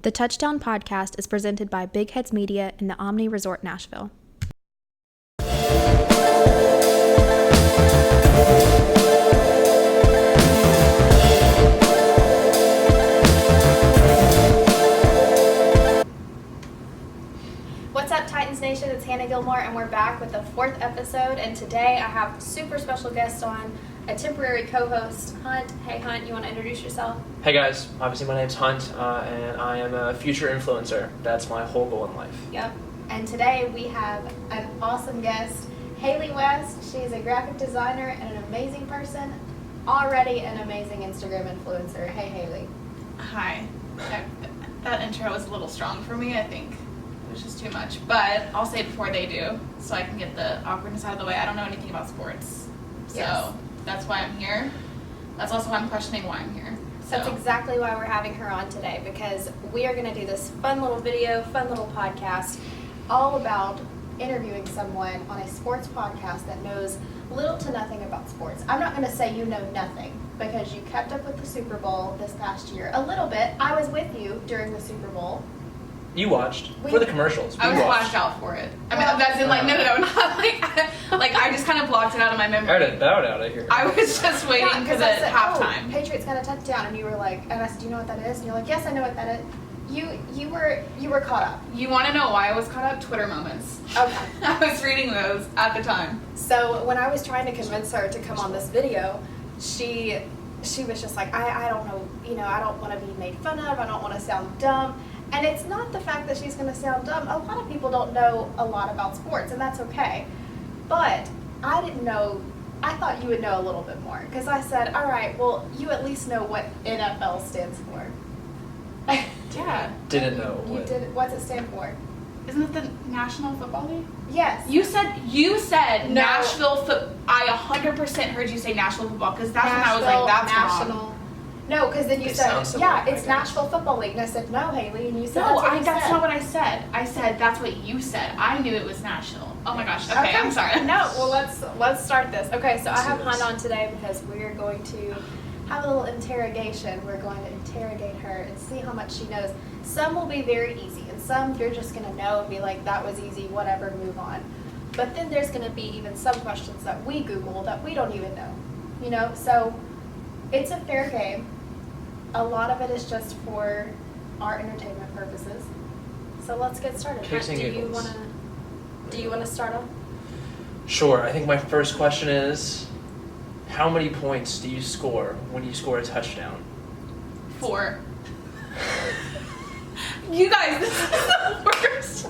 The Touchdown Podcast is presented by Big Heads Media and the Omni Resort Nashville. What's up, Titans Nation? It's Hannah Gilmore, and we're back with the 4th episode. And today I have a super special guest on, a temporary co-host, Hunt. Hey, Hunt, you want to introduce yourself? Hey guys, obviously my name's Hunt, and I am a future influencer. That's my whole goal in life. Yep. And today we have an awesome guest, Hailey West. She is a graphic designer and an amazing person, already an amazing Instagram influencer. Hey, Hailey. Hi. That intro was a little strong for me, I think. It was just too much. But I'll say it before they do, so I can get the awkwardness out of the way. I don't know anything about sports. So Yes. That's why I'm here. That's also why I'm questioning why I'm here. So. That's exactly why we're having her on today, because we are going to do this fun little video, fun little podcast, all about interviewing someone on a sports podcast that knows little to nothing about sports. I'm not going to say you know nothing, because you kept up with the Super Bowl this past year a little bit. I was with you during the Super Bowl. You watched for the commercials. I was watched out for it. I mean, that's in like no, not like I just kind of blocked it out of my memory. I did that out of here. I was just waiting for the halftime. Oh, Patriots got a touchdown, and you were like, and I said, do you know what that is? And you're like, yes, I know what that is. You were caught up. You want to know why I was caught up? Twitter moments. Okay. I was reading those at the time. So when I was trying to convince her to come on this video, she was just like, I don't know, I don't want to be made fun of. I don't want to sound dumb. And it's not the fact that she's going to sound dumb. A lot of people don't know a lot about sports, and that's okay. But I didn't know. I thought you would know a little bit more, because I said, all right, well, you at least know what NFL stands for. Yeah. Didn't know. You did. What's it stand for? Isn't it the National Football League? Yes. You said No. Nashville I 100% heard you say Nashville football, because that's when I was like, that's National. wrong. No, because then you It said, sounds similar, yeah, I it's guess. Nashville Football League. And I said, no, Hailey. And you said, No, that's that's not what I said. I said that's what you said. I knew it was Nashville. Oh my gosh. Okay, I'm sorry. No, well, let's start this. Okay, so I have Let's do Hunt this. on today because we are going to have a little interrogation. We're going to interrogate her and see how much she knows. Some will be very easy, and some you're just going to know and be like, that was easy, whatever, move on. But then there's going to be even some questions that we Google that we don't even know, So it's a fair game. A lot of it is just for our entertainment purposes. So let's get started. Kicks and Do you giggles. want to start off? Sure. I think my first question is, how many points do you score when you score a touchdown? 4. You guys, this is the worst.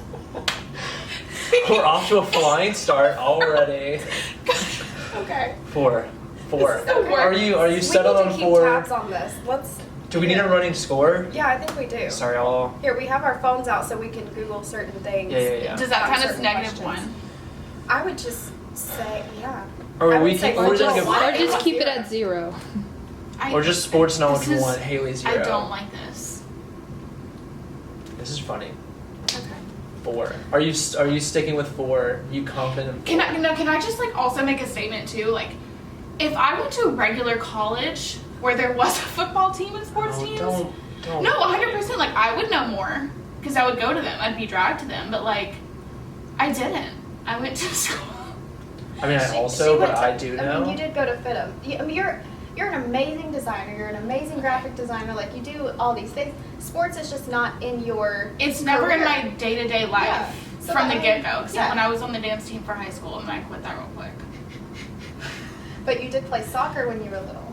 We're off to a flying start already. Okay. 4. This is the worst. Are you settled we on need to keep 4? tabs on this. Do we need a running score? Yeah, I think we do. Sorry, I'll. Here, we have our phones out so we can Google certain things. Yeah. Does that on count as certain negative questions. 1? I would just say, yeah. Or I would we say can, or just just, one. Or just keep it at 0. or just sports knowledge This is- 1, Haley 0. I don't like this. This is funny. Okay. 4. Are you sticking with 4? You confident in 4? Can I just like also make a statement too? Like, if I went to a regular college where there was a football team and sports teams, Don't. no, 100%. Like, I would know more because I would go to them. I'd be dragged to them, but like, I didn't. I went to school. I mean, She but went to- I do know. I mean, you did go to FITM. I mean, you're an amazing designer. You're an amazing graphic designer. Like, you do all these things. Sports is just not in your It's never in career. my day-to-day life Yeah. So from that the means- get-go. Except yeah. when I was on the dance team for high school, and I quit that real quick. But you did play soccer when you were little.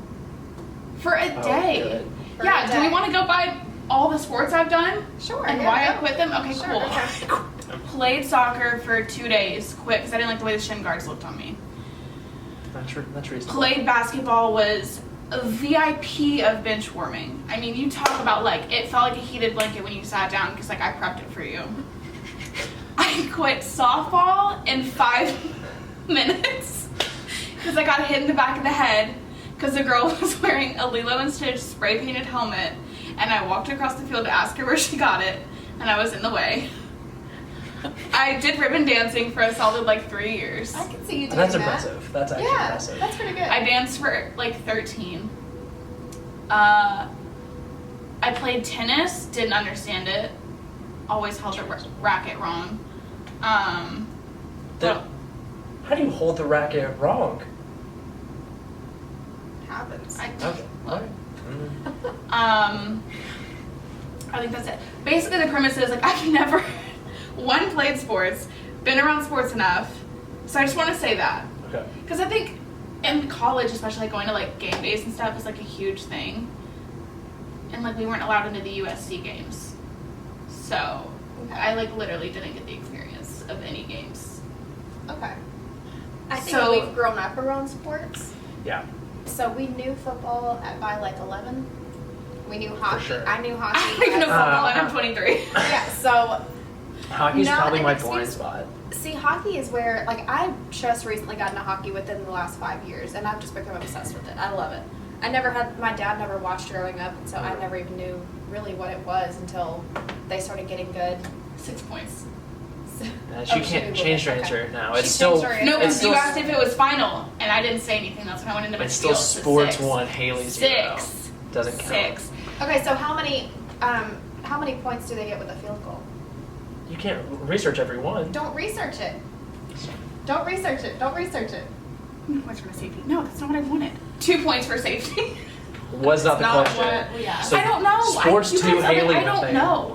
For a day. Good. For Yeah. a Do we day. want to go by all the sports I've done? Sure. And yeah, why I go. quit them? Okay, Sure, cool. okay. Played soccer for 2 days, quit because I didn't like the way the shin guards looked on me. That's reasonable. Played basketball, was a VIP of bench warming. I mean, you talk about like, it felt like a heated blanket when you sat down because like I prepped it for you. I quit softball in 5 minutes because I got hit in the back of the head because the girl was wearing a Lilo and Stitch spray painted helmet, and I walked across the field to ask her where she got it, and I was in the way. I did ribbon dancing for a solid like 3 years. I can see you doing That's that. impressive. That's actually Yeah, impressive. that's pretty good. I danced for like 13. I I played tennis, didn't understand it. Always held the racket wrong. How do you hold the racket wrong? Happens. Okay. All right. I think that's it. Basically, the premise is like I've never played sports, been around sports enough, so I just want to say that. Okay. Because I think in college, especially like going to like game days and stuff, is like a huge thing, and like we weren't allowed into the USC games, so I like literally didn't get the experience of any games. Okay. I think So- we've grown up around sports. Yeah. So we knew football by like 11. We knew hockey. sure. I knew hockey. I don't even know football, and I'm 23. Yeah, so Hockey's Not probably an my excuse. blind spot. see, hockey is where, like, I just recently got into hockey within the last 5 years, and I've just become obsessed with it. I love it. My dad never watched growing up, and so I never even knew really what it was until they started getting good. 6 points. She Oh, can't Googled change it. her Okay. answer now. She It's still changed her answer. No, it's because still you asked if it was final, and I didn't say anything. That's when I went into my it's still spiel. So sports 6. 1, Hailey 0. 6. Doesn't count. 6. Okay, so how many points do they get with a field goal? You can't research every one. Don't research it. Don't research it. Don't research it. Points for my safety. No, that's not what I wanted. 2 points for safety. Was not the Not question. what we asked. So I don't know. Sports you 2, guys- okay, Hailey I don't nothing. know.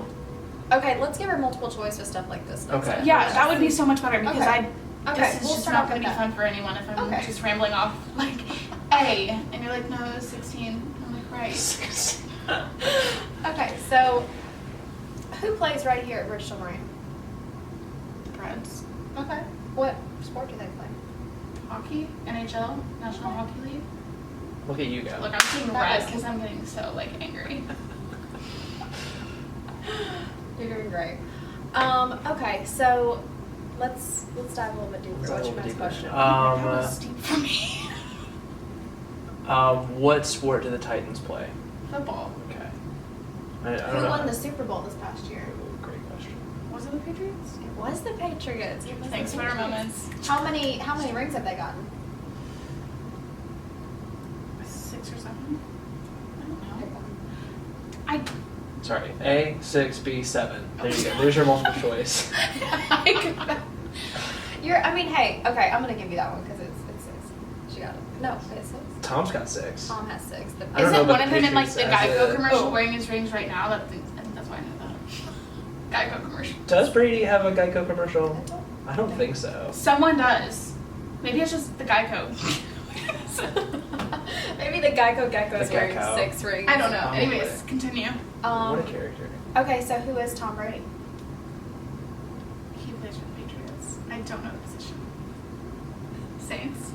Okay, let's give her multiple choice with stuff like this. next Okay. time. Yeah, that would be so much better because Okay. Okay, this is we'll just start not off going to with be that. fun for anyone if I'm Okay. just rambling off like A, and you're like, no, it was 16. I'm like, right. Okay, so who plays right here at Bridgestone Marine? The Preds. Okay. What sport do they play? Hockey, NHL, National Hockey League. Look at you go. Look, I'm seeing That red was- because I'm getting so like angry. You're doing great. Okay, so let's dive a little bit deeper. Let's What's dive a your little next deeper. question? That was steep for me. What sport do the Titans play? Football. Okay. I don't Who know. won the Super Bowl this past year? Ooh, great question. Was it the Patriots? It was the Patriots. It was the Thanks for our Patriots. moments. How many rings have they gotten? 6 or 7? I don't know. I Sorry. A, 6, B, 7. There you go. There's your multiple choice. Hey, okay, I'm gonna give you that one because it's 6. She got it. No, it's 6. Tom's got 6. Tom has 6. The I don't know Isn't about one of them in like Patriots the as Geico a- commercial Oh. wearing his rings right now? I think that's why I know that. Geico commercial. Does Brady have a Geico commercial? I don't think so. Someone does. Maybe it's just the Geico. Maybe the Geico is The wearing Geico. 6 rings. I don't know. Probably. Anyways, continue. What a character. Okay, so who is Tom Brady? He plays for the Patriots. I don't know the position. Saints.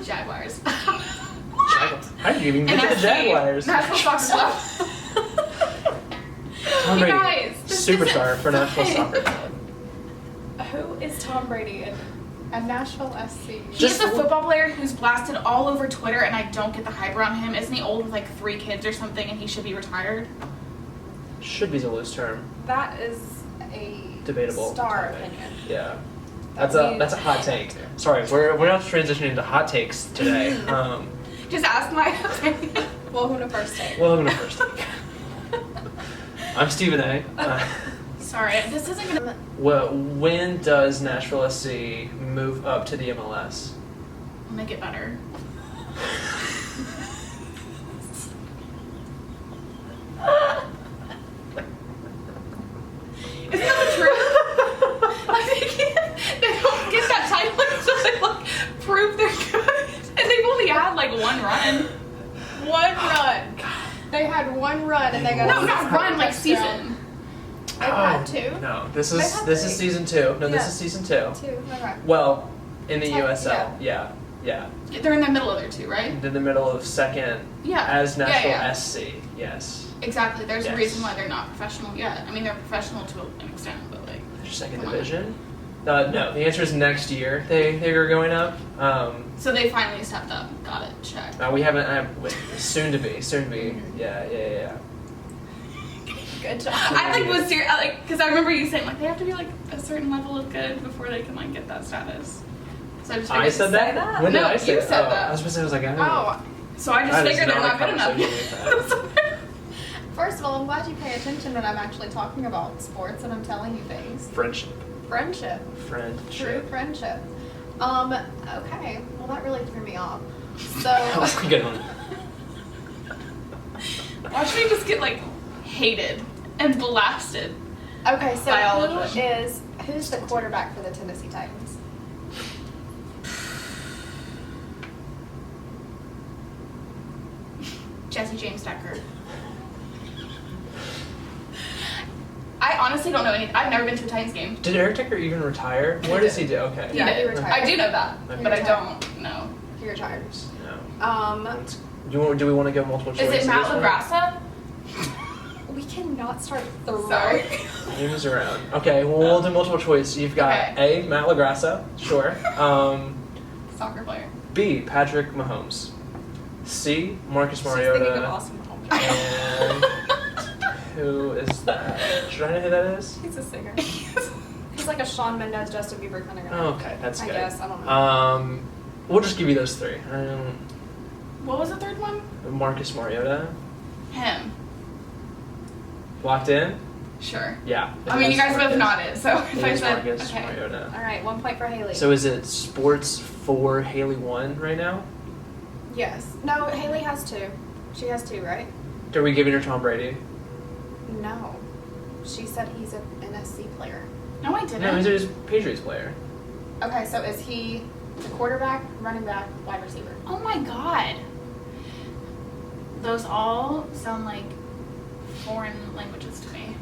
Jaguars. Jaguars. I didn't even get to the NFC, Jaguars. National Soccer Club. Tom You Brady, guys, this superstar isn't for Nashville fun. Soccer Club. Who is Tom Brady in Nashville SC? He's Just- a football player who's blasted all over Twitter, and I don't get the hype around him. Isn't he old with like 3 kids or something, and he should be retired? Should be the loose term. That is a Debatable. star topic. opinion. Yeah. That That's a hot take. Sorry, we're not transitioning to hot takes today. Just ask my opinion. Welcome to First Take. Welcome to First Take. I'm Stephen A. Sorry, this isn't gonna. When does Nashville SC move up to the MLS? Make it better. Isn't that the truth? Like they don't get that title until they like prove they're good, and they've only had like 1 run. One run. They had 1 run and they got No, a not run, like touchdown. season. They've had 2. No, this They is had this is 3. season 2. No, this Yeah. is season 2. 2. Okay. Well, in the Tech- USL, yeah. They're in the middle of their 2, right? In the middle of second Yeah. as Yeah, Nashville yeah. SC. Yes. Exactly. There's Yes. a reason why they're not professional yet. I mean, they're professional to an extent, but like. Their second Come on. division. No, the answer is next year. They are going up. So they finally stepped up. Got it. Check. We haven't. Soon to be. Mm-hmm. Yeah. Good job. I like was serious, like, because I remember you saying like they have to be like a certain level of good before they can like get that status. So I just I figured. said say that. that? When did No, I say you that? said Oh, that. I was supposed to say. I was like, I don't know. Oh, So I just That is figured they're not not a good enough. conversation we've had. First of all, I'm glad you pay attention when I'm actually talking about sports and I'm telling you things. Friendship. Friendship. True Friendship. friendship. Okay. Well, that really threw me off. That was So. a good one. Watch me just get like hated and blasted. Okay, so By all of them. who's the quarterback for the Tennessee Titans? Jesse James Decker. I honestly don't know anything. I've never been to a Titans game. Did Eric Decker even retire? What does he do? Okay. Yeah, he did. retired. I do know that, He but I retired. don't know. He retired. No. Do we want to go multiple choice? Is it Matt LaGrassa? We cannot start throwing. Sorry. Names around. Okay, well, we'll do multiple choice. You've got A, Matt LaGrassa. Sure. Soccer player. B, Patrick Mahomes. C, Marcus She's thinking of Mariota. Austin Mahomes. And who is that? Should I know who that is? He's a singer. He's like a Shawn Mendes, Justin Bieber kind of guy. Okay, that's I good. guess, I don't know. We'll just give you those three. What was the third one? Marcus Mariota. Him. Locked in? Sure. Yeah. I mean, you guys both Marcus. nodded, so if It I is said Marcus okay. Mariota. All right, 1 point for Hailey. So is it sports for Hailey 1 right now? Yes. No, Hailey has 2. She has 2, right? Are we giving her Tom Brady? No. She said he's an NSC player. No, I didn't. No, he's a Patriots player. Okay, so is he the quarterback, running back, wide receiver? Oh my god. Those all sound like foreign languages to me.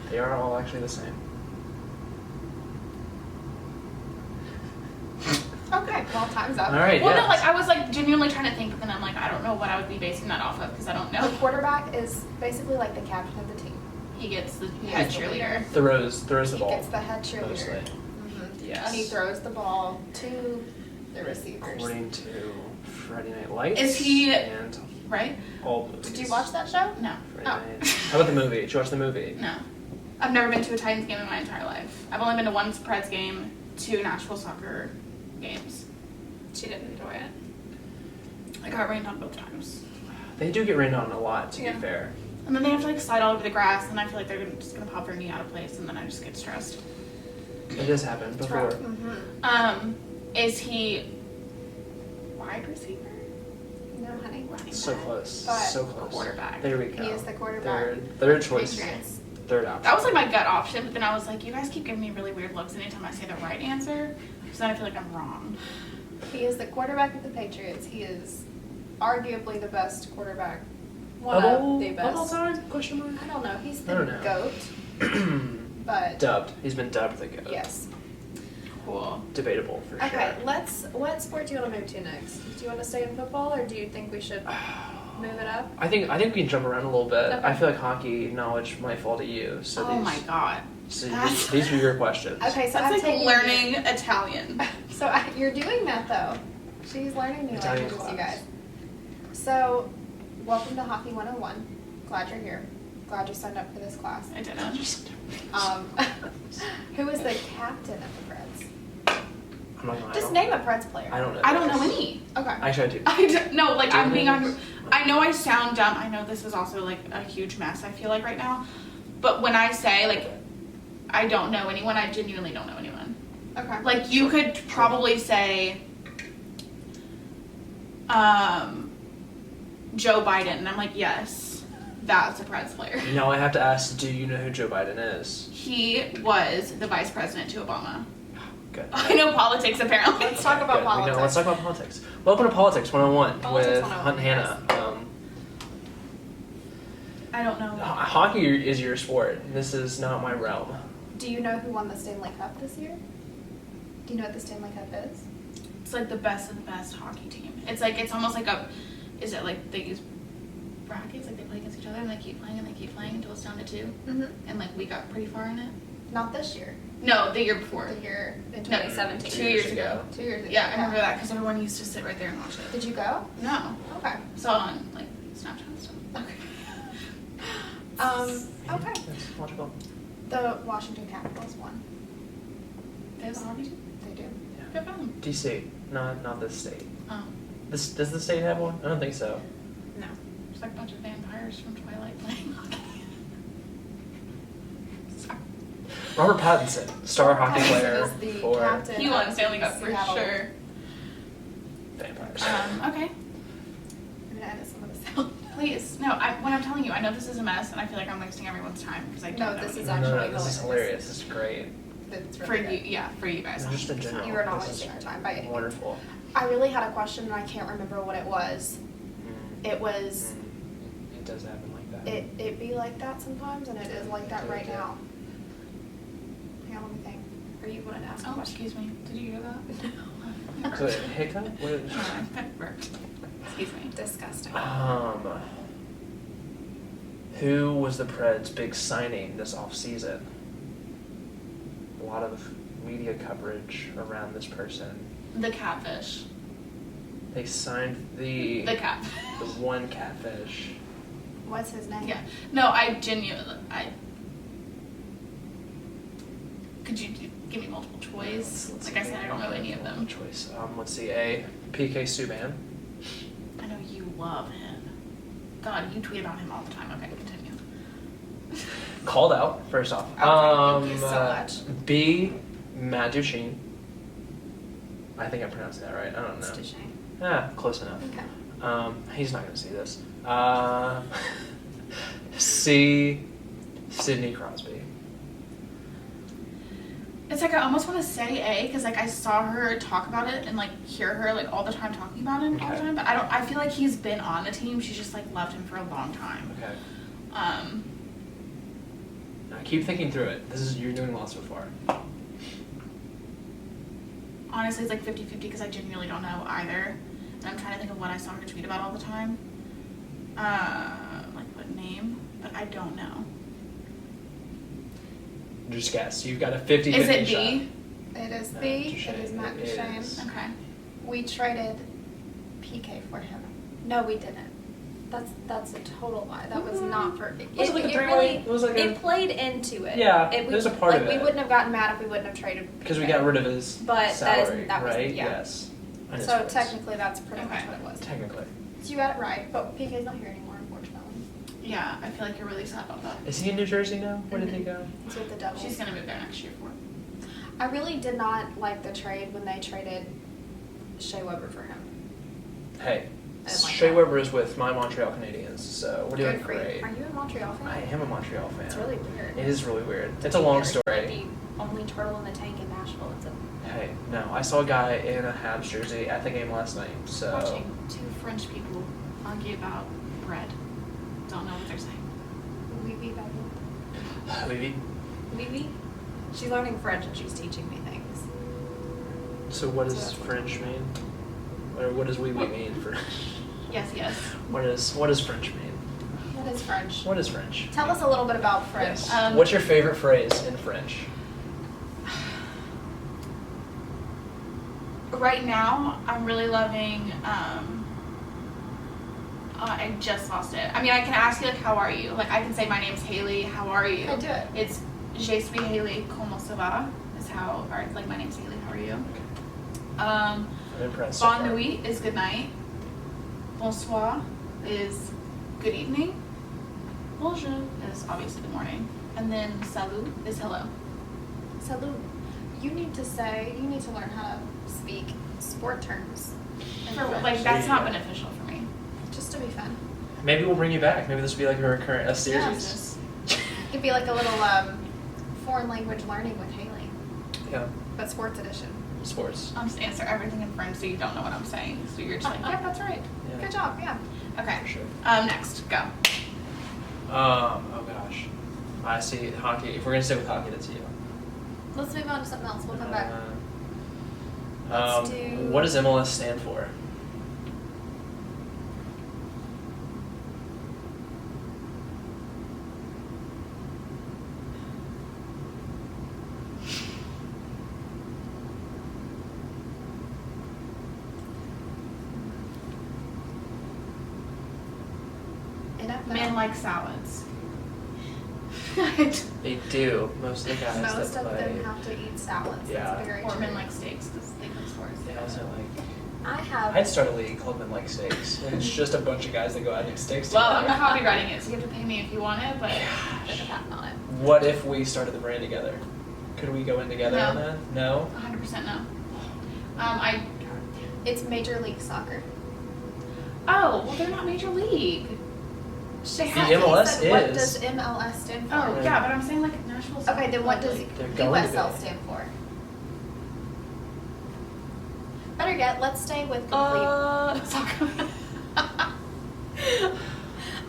They are all actually the same. Okay, well, time's up. All right, Well, yeah. no, like I was like genuinely trying to think, but then I'm like, I don't know what I would be basing that off of because I don't The know. quarterback is basically like the captain of the team. He gets the He head gets the cheerleader. Throws the He ball. gets the head cheerleader. Mostly. Mm-hmm. Yes. And he throws the ball to the receivers. According to Friday Night Lights. Is he- And Right? all movies. Did you watch that show? No. Friday Oh. Night. How about the movie? Did you watch the movie? No. I've never been to a Titans game in my entire life. I've only been to one Preds game, 2 Nashville soccer games. She didn't enjoy it. I got rained on both times. They do get rained on a lot, to Yeah. be fair. And then they have to like slide all over the grass, and I feel like they're just gonna pop their knee out of place, and then I just get stressed. It does happen before. Mm-hmm. Is he wide receiver? No, honey. Running So back? close. But So close. quarterback. There we go. He is the quarterback. Third choice. Patriots. Third option. That was like my gut option, but then I was like, you guys keep giving me really weird looks anytime I say the right answer, because then I feel like I'm wrong. He is the quarterback of the Patriots. He is arguably the best quarterback. One Of of all- the best. Of all time? Question mark? I don't know. He's I the don't know. GOAT. But Dubbed. He's been dubbed the GOAT. yes. Cool. Debatable for sure. Okay, what sport do you want to move to next? Do you want to stay in football or do you think we should move it up? I think we can jump around a little bit. Okay. I feel like hockey knowledge might fall to you. So Oh these, my god. So That's- these are your questions. Okay, so That's I'm like taking learning Italian. So you're doing that though. She's learning new Italian languages, you class. guys. So, welcome to Hockey 101. Glad you're here. Glad you signed up for this class. I didn't. Who is the captain of the Preds? I'm not gonna Just name a Preds player. I don't know. I don't know any. Okay. Actually, I do. I don't, no, like Do I'm you being know? I know I sound dumb. I know this is also like a huge mess. I feel like right now, but when I say like I don't know anyone, I genuinely don't know anyone. Okay. Like you could probably say Joe Biden, and I'm like, yes, that's a Preds player. Now I have to ask, do you know who Joe Biden is? He was the vice president to Obama. Good. I know politics apparently. Let's talk about Good. politics. Let's talk about politics. Welcome to Politics 101 Politics with 101, Hunt Hannah. I don't know. Hockey is your sport. This is not my realm. Do you know who won the Stanley Cup this year? Do you know what the Stanley Cup is? It's like the best of the best hockey team. It's like it's almost like a. Is it like they use brackets? Like they play against each other and they keep playing until it's down to 2. Mm-hmm. And like we got pretty far in it. Not this year. No, the year before. The year in No, 2017. 2 years ago. 2 years ago. Yeah, I remember that because everyone used to sit right there and watch it. Did you go? No, Okay. saw it on like Snapchat and stuff. Okay. Okay. Yes, logical. The Washington Capitals won. They have a hockey team. They do. Good for them. DC, not this state. Oh, Does the state have one? I don't think so. No. like a bunch of vampires from Twilight playing hockey. Sorry. Robert Pattinson, star hockey Pattinson player is the for captain. He won Stanley Cup for Seattle. sure. vampires. Okay. I'm gonna edit some of this out. Please. No, when I'm telling you, I know this is a mess and I feel like I'm wasting everyone's time because I don't No, know this is anything. No, actually this is hilarious. This is great. It's For really you, good. yeah, for you guys. Just in general. You are not this wasting is our time by any means. Wonderful. I really had a question and I can't remember what it was. It was, It does happen like that. it be like that sometimes and it is like that right now. Hang on, let me think. Are you going to ask a Oh, question? excuse me. Did you hear that? So, hiccup? What is- I burped. Excuse me. Disgusting. Who was the Preds' big signing this offseason? A lot of media coverage around this person. The catfish. They signed the Catfish. the one catfish. What's his name? Yeah. No, I genuinely. Could you give me multiple choice? Let's Like I see. said, I don't know any of them. Choice. Let's see. A. PK Subban. I know you love him. God, you tweet about him all the time. Okay, continue. Called out, first off. Okay, thank you so much. B. Matt Duchene. I think I pronounced that right. I don't know. It's a shame. Close enough. Okay. He's not going to see this. C. Sidney Crosby. It's like I almost want to say A because like I saw her talk about it and like hear her like all the time talking about him all the Okay. time, but I feel like he's been on the team. She's just like loved him for a long time. Okay. Um, Keep thinking through it. You're doing well so far. honestly, it's like 50-50 because I genuinely don't know either. And I'm trying to think of what I saw her tweet about all the time. Like what name? But I don't know. Just guess. You've got a 50-50 Is it shot. B? It is Matt B. Duchene. It is Matt It Duchene. is. Okay. We traded PK for him. No, we didn't. That's a total lie. That was not for. Was it like a three-way? It was like it a- played into it. Yeah, it, there's a part like, of we it. wouldn't have gotten mad if we wouldn't have traded. Because we PK. got rid of his But salary, that was, right? yeah. Yes. And his So voice. technically, that's pretty much Okay. what it was. Technically. So you got it right, but PK's not here anymore, unfortunately. Yeah, I feel like you're really sad about that. Is he in New Jersey now? Where did he Mhm. go? He's with the Devils. She's gonna move there next year for. I really did not like the trade when they traded Shea Weber for him. Hey, I didn't like Shea that. Weber is with my Montreal Canadiens, so we're doing Good for you. great. Are you a Montreal fan? I am a Montreal fan. It's really weird. It is really weird. It's a long Like story. the only turtle in the tank in Nashville. It's a Hey, no, I saw a guy in a Habs jersey at the game last night, so. Watching two French people argue about bread. Don't know what they're saying. oui, oui, baby. Maybe. Oui, oui. She's learning French and she's teaching me things. So what So does that's what- French mean? Or what does we mean for? Yes, yes. What does French mean? What is French? What is French? Tell us a little bit about French. Yes. What's your favorite phrase in French? Right now, I'm really loving. I just lost it. I mean, I can ask you like, "How are you?" Like, I can say, "My name's Hailey. How are you?" Okay, do it. It's "Je suis Hailey. Comment ça va?" Is how, or like, "My name's Hailey. How are you?" I'm impressed. so Bon far. nuit is good night. Bonsoir is good evening. Bonjour is obviously good morning. And then salut is hello. Salud. You need to learn how to speak sport terms. in For, French, like, that's not Yeah. beneficial for me. just to be fun. Maybe we'll bring you back. Maybe this will be like a recurrent a series. Yes. It could be like a little foreign language learning with Hailey, Yeah. but sports edition. Sports. I'll just answer everything in French so you don't know what I'm saying. So you're just like, yeah, that's right. Yeah. Good job, yeah. Okay. For sure. Next, go. Oh gosh. I see hockey. If we're gonna stay with hockey, that's you. Let's move on to something else. We'll come back. Um, Let's do- What does MLS stand for? NFL. Men like salads. They do. Most of the guys Most that of play. them have to eat salads. Yeah. That's very Or true. men like steaks because they play sports. They also like I'd start a league called Men Like Steaks. And it's just a bunch of guys that go out and eat steaks Well, together. I'm copywriting it, so you have to pay me if you want it, but Put a patent on it. What if we started the brand together? Could we go in together No. on that? No? 100% no. It's Major League Soccer. Oh, well, they're not Major League. They The have to- MLS he said, What is. does MLS stand for? Oh, yeah, but I'm saying like Nashville. Okay, then what does They're going to USL be. stand for? Better yet, let's stay with complete. Soccer.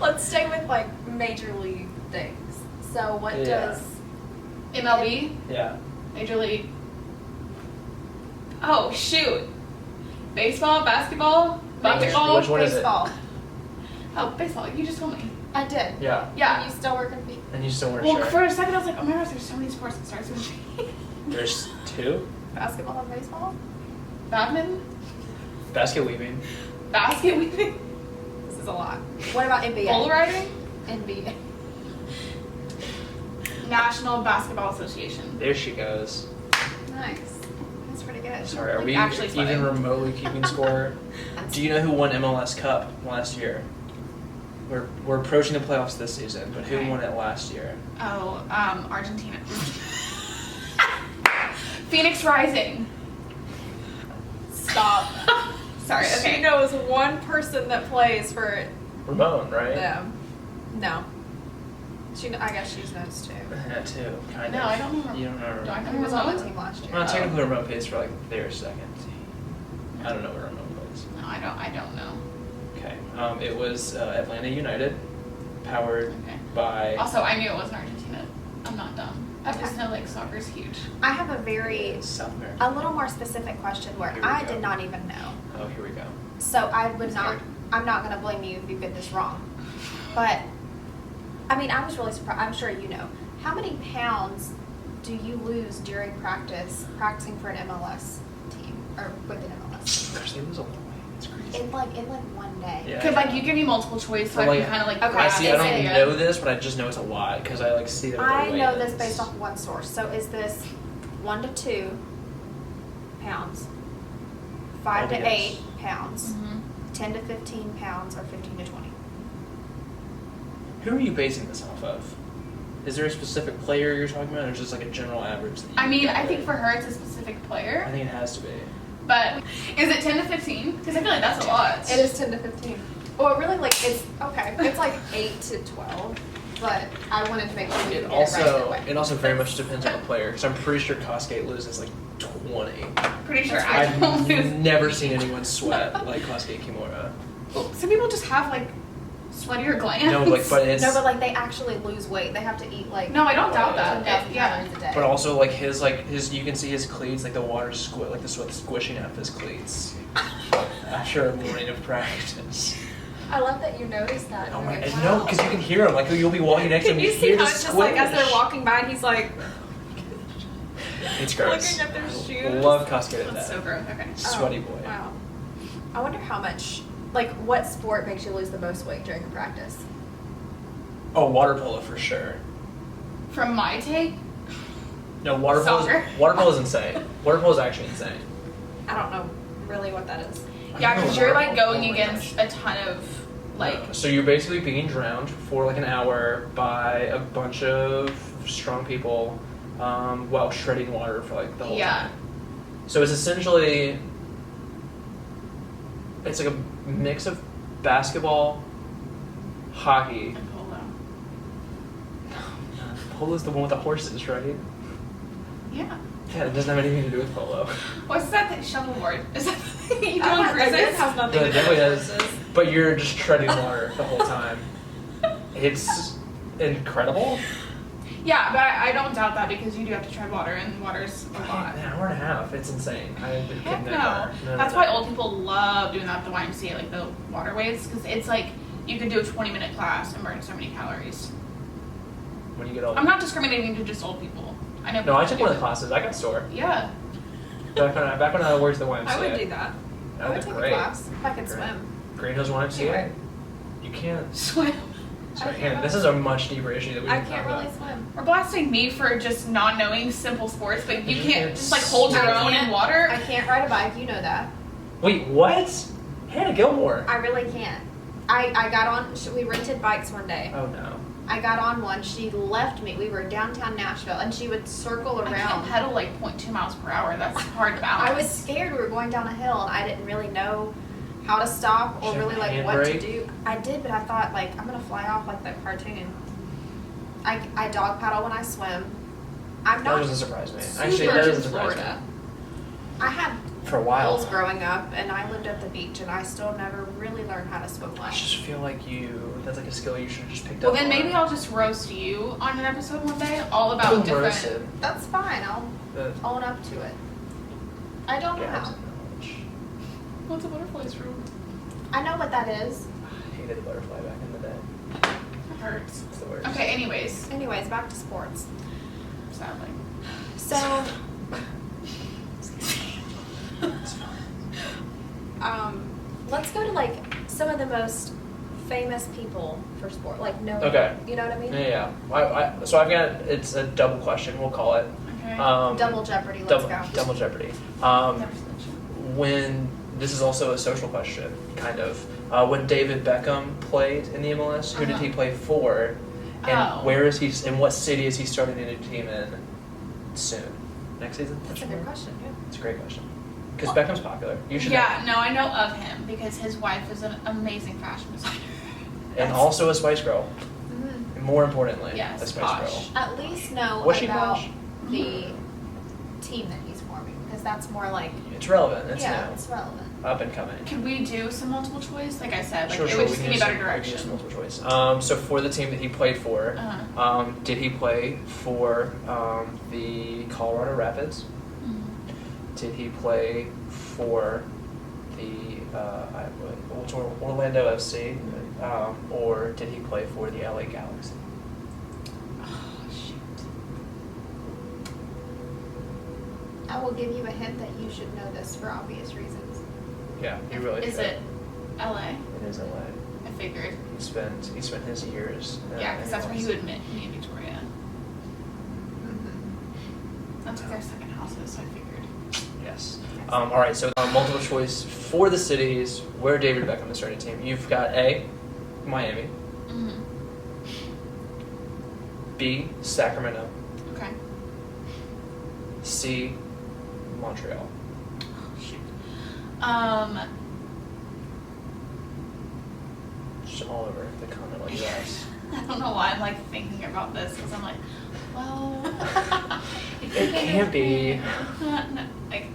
Let's stay with like Major League things. So what Yeah. does MLB, Yeah. Major League. Oh, shoot. Baseball, basketball, basketball. Which one is it? baseball? Oh, baseball. You just told me. I did. Yeah. Yeah. You still were confused. And you still weren't Well, sure. for a second I was like, oh my gosh, there's so many sports that starts with G. There's two. Basketball and baseball. Badminton, Basket weaving. basket weaving, This is a lot. What about NBA? bull riding, NBA. National Basketball Association. There she goes. Nice. That's pretty good. Sorry, are Like, we actually even sweating. remotely keeping score? Do you know who won MLS Cup last year? We're approaching the playoffs this season, but who Okay. won it last year? Oh, Argentina. Phoenix Rising. Stop. Sorry, She okay. knows one person that plays for Ramon, right? them. No. I guess she knows too. Yeah, too. Kind No, of. I don't remember. You don't remember. Do I know He was on the Ramon? team last year. Well, technically Ramon plays for like their second team. I don't know where Ramon plays. No, I don't know. Okay. It was Atlanta United, powered Okay. by. Also, I knew it wasn't Argentina. I'm not dumb. I Okay. just know like soccer's huge. I have a very South America. a little more specific question where Here we I go. did not even know. Oh, here we go. So I would I'm not. scared. I'm not going to blame you if you get this wrong. But I mean, I was really surprised. I'm sure you know. How many pounds do you lose during practicing for an MLS team or with an MLS? Gosh, they lose a lot of weight. It's crazy. In like one day. Yeah. Because like you give me multiple choice, so But, I like, can kind of like. okay, I grasp see. I the don't idea. know this, but I just know it's a lot because I like see that. I know this based off one source. So is this 1 to 2 pounds, 5 to Let me 8 guess. pounds, Mhm. 10 to 15 pounds, or 15 to 20? Who are you basing this off of? Is there a specific player you're talking about, or just like a general average? That you I mean, get? I think for her it's a specific I player, think it has to be. but is it 10 to 15? Because I feel like that's a lot. It is 10 to 15. Well, really, like it's okay. It's like 8 to 12, but I wanted to make sure we It get also it right. it also very much depends on the player because I'm pretty sure Cosgate loses like 20. Pretty sure I I've don't lose. never seen anyone sweat like Cosgate Kimura. Some people just have like sweatier glands. No, like but it's No, but like they actually lose weight. They have to eat like No, I don't doubt that. 10,000 Yeah. calories a day. but also like his you can see his cleats like the water like the sweat squishing out of his cleats after a morning of practice. I love that you noticed that. Oh my, You're like, no, wow. because you can hear him. Like you'll be walking next to him, Can you you see hear how the it's just like as they're squish. walking by and he's like It's gross. looking at their I shoes? love Cosgate at That's that. so gross. Okay. Sweaty Oh, boy. Wow. I wonder how much, like, what sport makes you lose the most weight during a practice? Oh, water polo for sure. From my take, No, water Soccer. polo is insane. Water polo is actually insane. I don't know really what that is. yeah, because you're like Oh going my against a ton of like. No. So you're basically being drowned for like an hour by a bunch of strong people while shredding water for like the whole Yeah. time. So it's essentially it's like a mix of basketball, hockey. And polo. Polo's the one with the horses, right? Yeah. Yeah, it doesn't have anything to do with polo. What's that thing? Shuffleboard. Is that the thing you do I on don't know, cruises? this has nothing No, to it do definitely with does. horses. But you're just treading water the whole time. It's incredible. Yeah, but I don't doubt that because you do have to tread water and water's a lot. An hour and a half. It's insane. I Heck could no. never. That's why old people love doing that at the YMCA, like the waterways, because it's like you could do a 20-minute class and burn so many calories. When you get old. I'm not discriminating to just old people. I know. No, I people took do one of it. the classes. I got sore. Yeah. Back when I worked at the YMCA. I would do that. That I would was take great. a class if I could Great. swim. Green Hills YMCA. Anyway. You can't. Swim. Sorry, I can't. this is a much deeper issue that we I can can't talk really about. swim. We're blasting me for just not knowing simple sports, but you can't It's just like hold your I own in can't- water. I can't ride a bike, you know that. Wait, what? Hannah Gilmore. I really can't. I got on, we rented bikes one day. Oh no. I got on one, she left me. We were downtown Nashville, and she would circle I can't around. pedal like 0.2 miles per hour. That's hard to balance. I was scared. We were going down a hill, and I didn't really know how to stop or Should really like handbrake? what to do. I did, but I thought like I'm gonna fly off like that cartoon. And I dog paddle when I swim. I'm That not doesn't surprise me. super Actually, that doesn't in surprise Florida. I had For a while. goals growing up, and I lived at the beach, and I still never really learned how to swim I well. just feel like that's like a skill you should have just picked Well, up then on. maybe I'll just roast you on an episode one day, all about different. Roasted. That's fine. I'll own up to it. I don't know Gaps how. of knowledge. What's a butterfly's room? I know what that is. I hated the butterfly back in the day. It hurts. It's the worst. Okay, anyways, Anyways, back to sports. sadly. So, It's fine. let's go to like some of the most famous people for sport. Like, no, Okay. you know what I mean? Yeah. So I've got, it's a double question, we'll call it. Okay. Double Jeopardy. Let's go. Double Jeopardy. Never switch. When, this is also a social question, kind of. When David Beckham played in the MLS, who did he play for? And Oh. where is he, in what city is he starting a new team in soon? Next season? That's a good question. Yeah. It's a great question. Because Beckham's popular. You should Yeah, know. no, I know of him because his wife is an amazing fashion designer. And also a Spice Girl. Mm-hmm. And more importantly, Yes, a Spice posh. Girl. At least know Was she about posh? the team that he's forming, because that's more like It's relevant. It's yeah, new. it's relevant. Up and coming. Could we do some multiple choice? Like I said, like Sure, it sure. would We just can give me do better some- we can do some direction. multiple choice. So for the team that he played for, Uh-huh. did he play for the Colorado Rapids? Mhm. Did he play for the Orlando FC? Or did he play for the LA Galaxy? Oh, shoot. I will give you a hint that you should know this for obvious reasons. Yeah, he really Is should. it LA? It is LA. I figured. He spent his years. Yeah, because that's where he was. would admit me and Victoria. Mm-hmm. That's their second houses, so I figured. Yes. All right. So multiple choice for the cities where David Beckham is starting a team. You've got A, Miami. Mm-hmm. B, Sacramento. Okay. C, Montreal. Oh, shoot. Just all over the continental U.S. I don't know why I'm like thinking about this because I'm like, well, It can't be. like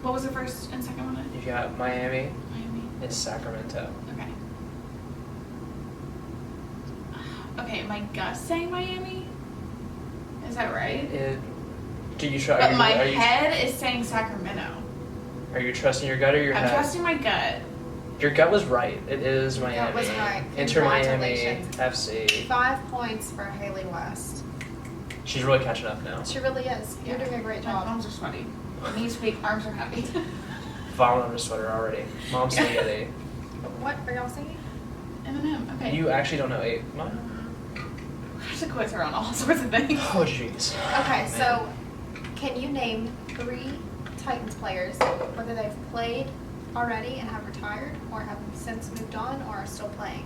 what was the first and second one? You got Miami Miami. and Sacramento. Okay. Okay, my gut's saying Miami. Is that right? Do you try? But are my you, head is saying Sacramento. Are you trusting your gut or your I'm head? trusting my gut. Your gut was right. It is Miami. That was right. Inter Miami Congratulations. FC. 5 points for Hailey West. She's really catching up now. She really is. You're doing a great My job. palms are sweaty. Knees weak, arms are heavy. Vomit on her sweater already. Mom's spaghetti. What are y'all singing? Eminem. Okay. You actually don't know 8 Mile? There's a quiz around all sorts of things. Oh jeez. Okay, so can you name 3 Titans players, whether they've played already and have retired, or have since moved on, or are still playing?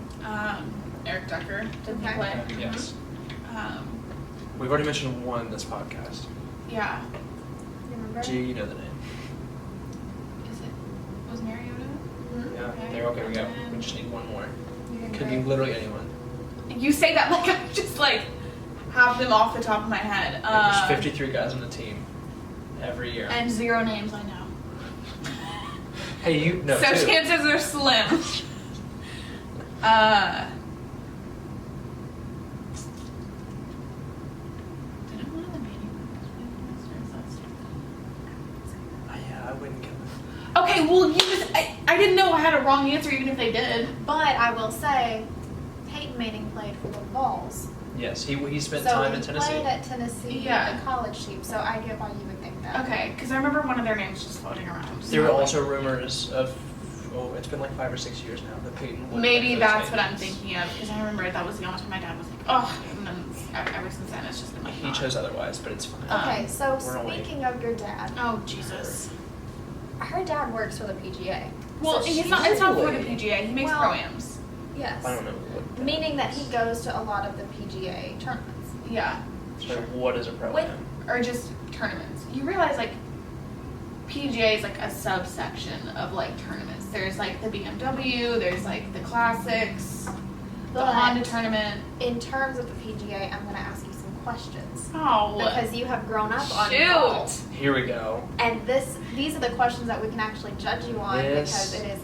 Eric Decker. Didn't he Okay. play? Yes. Um, We've already mentioned one this podcast. yeah. You remember? Do you know the name? Is it? Was Mariota? Mhm. Yeah. Okay. There. Okay. We go. And We just need one more. You did Could great. be literally anyone. You say that like I just like have them off the top of my head. There's 53 guys on the team every year. And 0 names I know. Hey, you know so too. chances are slim. Didn't one of the Manning brothers play for us, or is that Yeah, I wouldn't give stupid? Okay, well you just I didn't know I had a wrong answer even if they did. But I will say, Peyton Manning played for the Vols. Yes, he spent So time he in Tennessee. played at Tennessee, Yeah. the college team. So I get why you would think that. Okay, because I remember one of their names just floating around. There were so, also rumors of it's been like 5 or 6 years now that Peyton won. Maybe those that's what I'm games. thinking of, because I remember that was the only time my dad was like, oh, and then ever since then it's just been like, He chose otherwise, but it's fine. Okay, so we're only- speaking of your dad, oh, Jesus. her dad works for the PGA. Well, So it's not for the Really? PGA, he makes Well, pro-ams. Yes. I don't know what. Meaning that he goes to a lot of the PGA tournaments. Yeah. So what is a pro With- am? Or just tournaments. You realize, like, PGA is like a subsection of like tournaments. There's like the BMW, there's like the classics, the But Honda tournament. in terms of the PGA, I'm going to ask you some questions. Oh, Because you have grown up on shoot. golf. Here we go. And these are the questions that we can actually judge you on This- because it is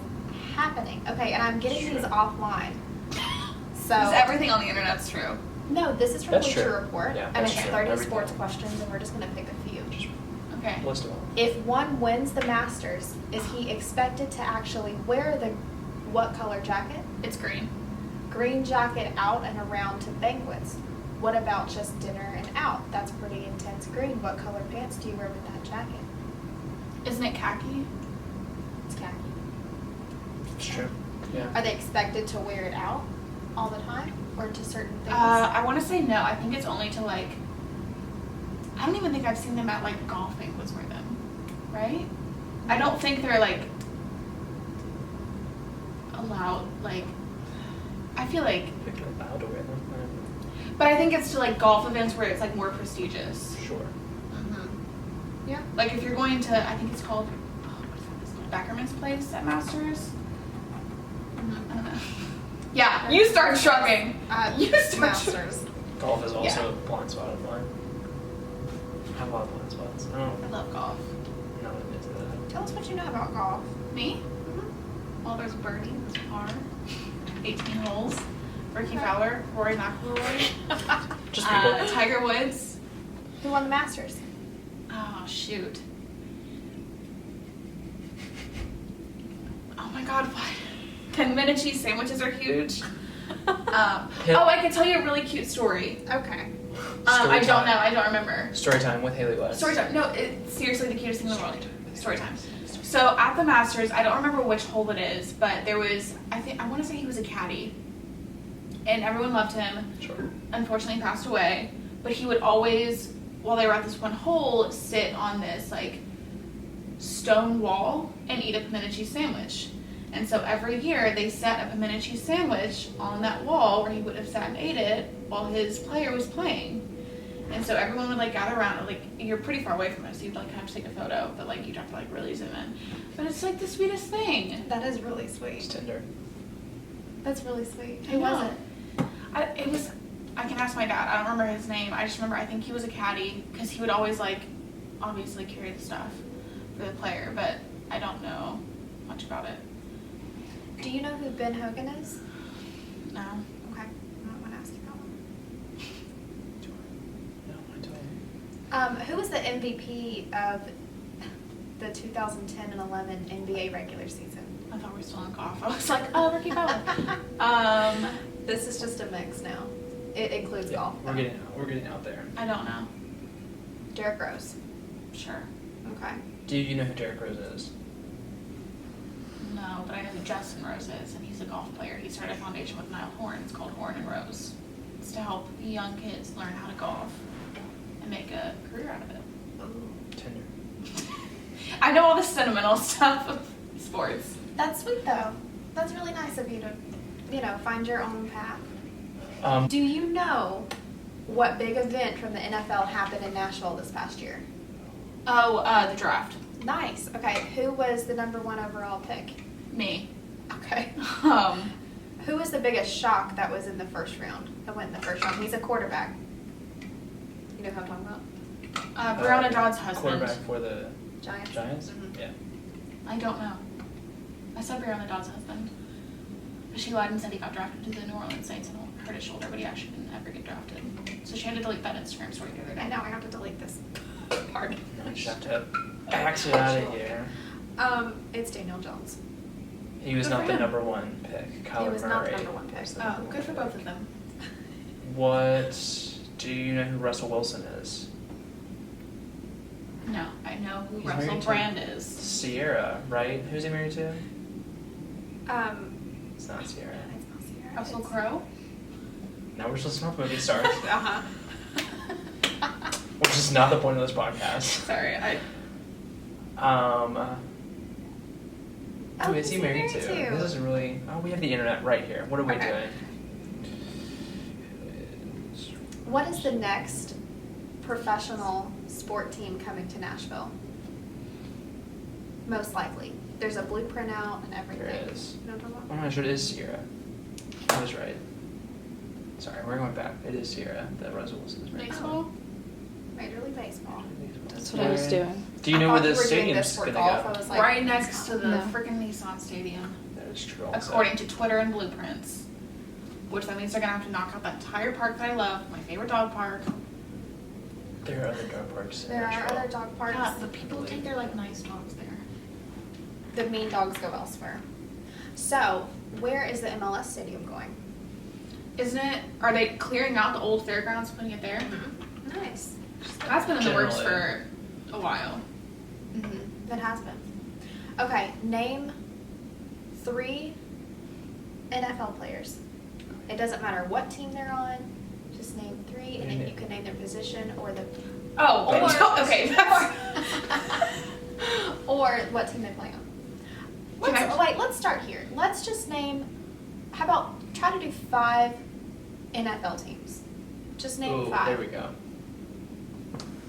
happening. Okay, and I'm getting these offline. So Because everything on the internet's true. no, this is from That's Bleacher true. Report, Yeah, and that's it's true. 30 Everything. sports questions, and we're just going to pick a few. Just Okay. list them all. If one wins the Masters, is he expected to actually wear the what color jacket? It's green. Green jacket out and around to banquets. What about just dinner and out? That's pretty intense green. What color pants do you wear with that jacket? Isn't it khaki? It's khaki. It's true. Yeah. Are they expected to wear it out all the time or to certain things? I want to say no. I think it's only to like. I don't even think I've seen them at like golf banquets wear them, right? I don't think they're like allowed. Like, I feel like, If you're allowed to wear them. but I think it's to like golf events where it's like more prestigious. Sure. Mm-hmm. Yeah. Like if you're going to, I think it's called, what is that place called? Backerman's Place at Masters. I don't know. Yeah, you start shrugging. You start Masters. Golf is also a blind spot of mine. I have a lot of blind spots. I love golf. I'm not into that. Tell us what you know about golf. Me? Mm-hmm. Well, there's birdie, there's par, 18 holes, Ricky Fowler, Rory McIlroy, Just people. Tiger Woods. Who won the Masters? Oh, shoot. Oh my god, what? Pimento cheese sandwiches are huge. I can tell you a really cute story. Okay. I don't time. know, I don't remember. Story time with Hailey West. Story time. No, it's seriously the cutest thing in the world. Story time. So at the Masters, I don't remember which hole it is, but there was, I want to say he was a caddy. And everyone loved him. Sure. Unfortunately, he passed away. But he would always, while they were at this one hole, sit on this like stone wall and eat a pimento cheese sandwich. And so every year they set a pimento cheese sandwich on that wall where he would have sat and ate it while his player was playing. And so everyone would like gather around, like you're pretty far away from it, so you'd like have to take a photo, but like you'd have to like really zoom in. But it's like the sweetest thing. That is really It's sweet. tender. That's really sweet. I Who was know. it? I can ask my dad. I don't remember his name. I just remember I think he was a caddy because he would always like obviously carry the stuff for the player, but I don't know much about it. Do you know who Ben Hogan is? No. Okay. I'm not going to ask you that one. No, I don't. Who was the MVP of the 2010 and 11 NBA regular season? I thought we were still on golf. I was like, oh, Ricky Fowler. This is just a mix now. It includes golf. We're getting out there. I don't know. Derrick Rose. Sure. Okay. Do you know who Derrick Rose is? No, but I know who Justin Rose is, and he's a golf player. He started a foundation with Niall Horan. It's called Horan and Rose. It's to help young kids learn how to golf and make a career out of it. Tender. I know all the sentimental stuff of sports. That's sweet though. That's really nice of you to, find your own path. Do you know what big event from the NFL happened in Nashville this past year? Oh, the draft. Nice. Okay. Who was the number 1 overall pick? Me. Okay. Um, Who was the biggest shock that was in the first round? That went in the first round. He's a quarterback. You know who I'm talking about? Brianna Dodd's husband. Quarterback for the Giants. Giants? Mhm. Yeah. I don't know. I said Brianna Dodd's husband. But she lied and said he got drafted to the New Orleans Saints and hurt his shoulder, but he actually didn't ever get drafted. So she had to delete that Instagram story the other day. I know. I have to delete this part. I just have to axe it out of here. It's Daniel Jones. He was Good not for the him. number 1 pick. Kyler He was not the Murray number 1 pick. was the Oh, number good for one both pick. of them. What do you know who Russell Wilson is? No, I know who He's Russell married to- Brand is. Sierra, right? Who's he married to? It's not Sierra. It's not Sierra. Russell It's- Crowe? Now we're supposed to talk movie stars, Uh-huh. which is not the point of this podcast. Sorry, Who is he married to? This is really... Oh, we have the internet right here. What are we Okay. doing? What is the next professional sport team coming to Nashville? Most likely. There's a blueprint out and everything. There is. You know what I'm talking I'm about? not sure it is Sierra. I was right. Sorry, we're going back. It is Sierra that Russell Wilson is married to. baseball? Major League Baseball. That's what I was doing. Do you know I where thought the you were doing stadium's this for gonna golf. go? I was like, Right next to the No. freaking Nissan Stadium, That is true also. according to Twitter and Blueprints. Which that means they're gonna have to knock out that entire park that I love, my favorite dog park. There are other dog parks in there are Nashville. other dog parks. Yeah, the people take their like nice dogs there. The mean dogs go elsewhere. So, where is the MLS stadium going? Isn't it? Are they clearing out the old fairgrounds, putting it there? Nice. That's been in the works Generally. for a while. Mm-hmm. That has been. Okay, name 3 NFL players. It doesn't matter what team they're on. Just name 3, and then you can name their position or the Oh, okay. or what team they play on. Can I- Wait, let's start here. Let's just name. How about try to do 5 NFL teams? Just name Ooh, 5. there we go.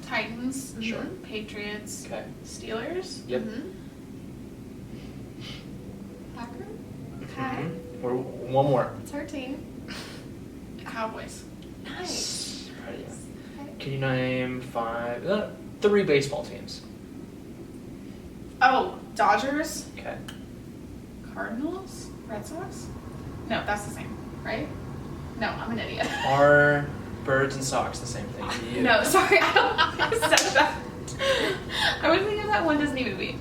Titans, Sure. Patriots, Okay. Steelers, Yep. Mhm. Packers, Okay. Mhm. We're one more. It's her team. Cowboys. Nice. Proud of you. Okay. Can you name 3 baseball teams? Oh, Dodgers, Okay. Cardinals, Red Sox. No, that's the same, right? No, I'm an idiot. Are birds and socks the same thing to you? No, sorry, I said that. I was thinking of that one Disney movie.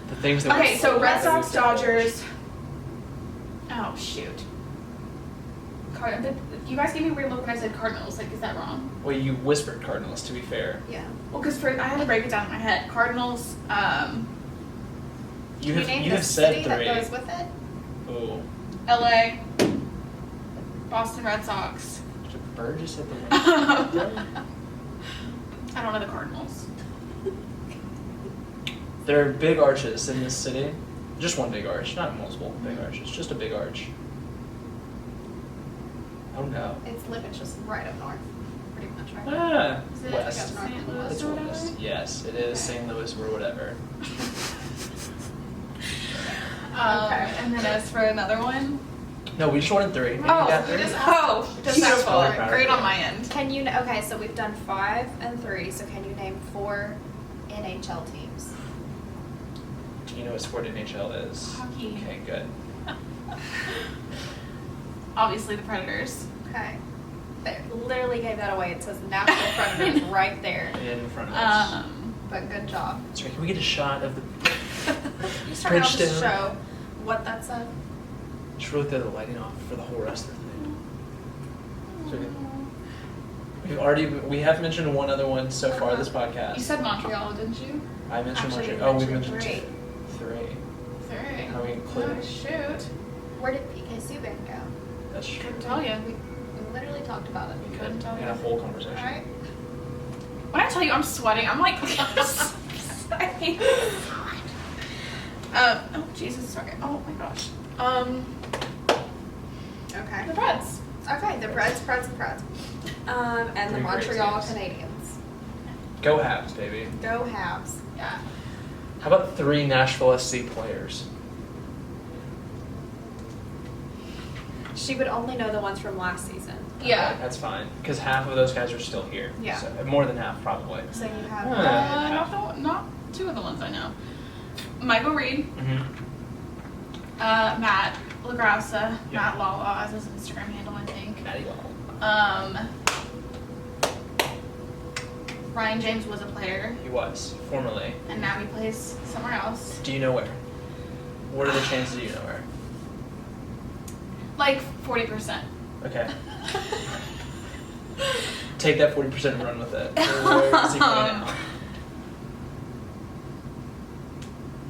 The things that Okay, so Red Sox, we- Dodgers. Oh shoot. You guys gave me a weird look when I said Cardinals. Like, is that wrong? Well, you whispered Cardinals, to be fair. Yeah. Well, because I had to break it down in my head. Cardinals. You Can have, name you the have said city 3. that goes with it? Ooh. LA. Boston Red Sox. The bird just hit the wind. I don't know the Cardinals. There are big arches in this city. Just one big arch, not multiple big arches. Just a big arch. Oh no. It's just right up north. Pretty much right. Ah, Is it west. like St. Louis It's or whatever? west. Yes, it is Okay. St. Louis or whatever. Okay. And then as for another one. No, we just wanted 3. Maybe Oh, you got we 3? just- Beautiful. Beautiful. Great on my end. Can you? Okay, so we've done 5 and 3. So can you name 4 NHL teams? Do you know what sport NHL is? Hockey. Okay, good. Obviously the Predators. Okay. There, literally gave that away. It says Nashville Predators right there. In front of us. But good job. Sorry, can we get a shot of the... You started off the Bridgestone. show. What that said? Just really throw the lighting off for the whole rest of the thing. We have mentioned one other one so far this podcast. You said Montreal, didn't you? I mentioned Actually, Montreal. you Oh, we mentioned mentioned 3. 3. 3. How we include. Oh, shoot. Where did PK Subban go? That's true. Couldn't tell you. We literally talked about it. We Couldn't tell had a you. whole conversation. Alright. When I tell you I'm sweating, I'm like, sorry. Oh, Jesus, sorry. Oh my gosh. Okay. The Preds. Okay, the Preds. And the 3 great Montreal teams. Canadiens. Go Habs, baby. Go Habs. Yeah. How about 3 Nashville SC players? She would only know the ones from last season. Yeah. Okay, that's fine. Because half of those guys are still here. Yeah. So, more than half, probably. So you have Not 2 of the ones I know. Michael Reed, Mm-hmm. Matt LaGrassa, Yeah. Matt Lala as his Instagram handle, I think. Matty Well. Ryan James was a player, He was, formerly. and now he plays somewhere else. Do you know where? What are the chances you know where? Like 40%. Okay. Take that 40% and run with it. Where is he going now?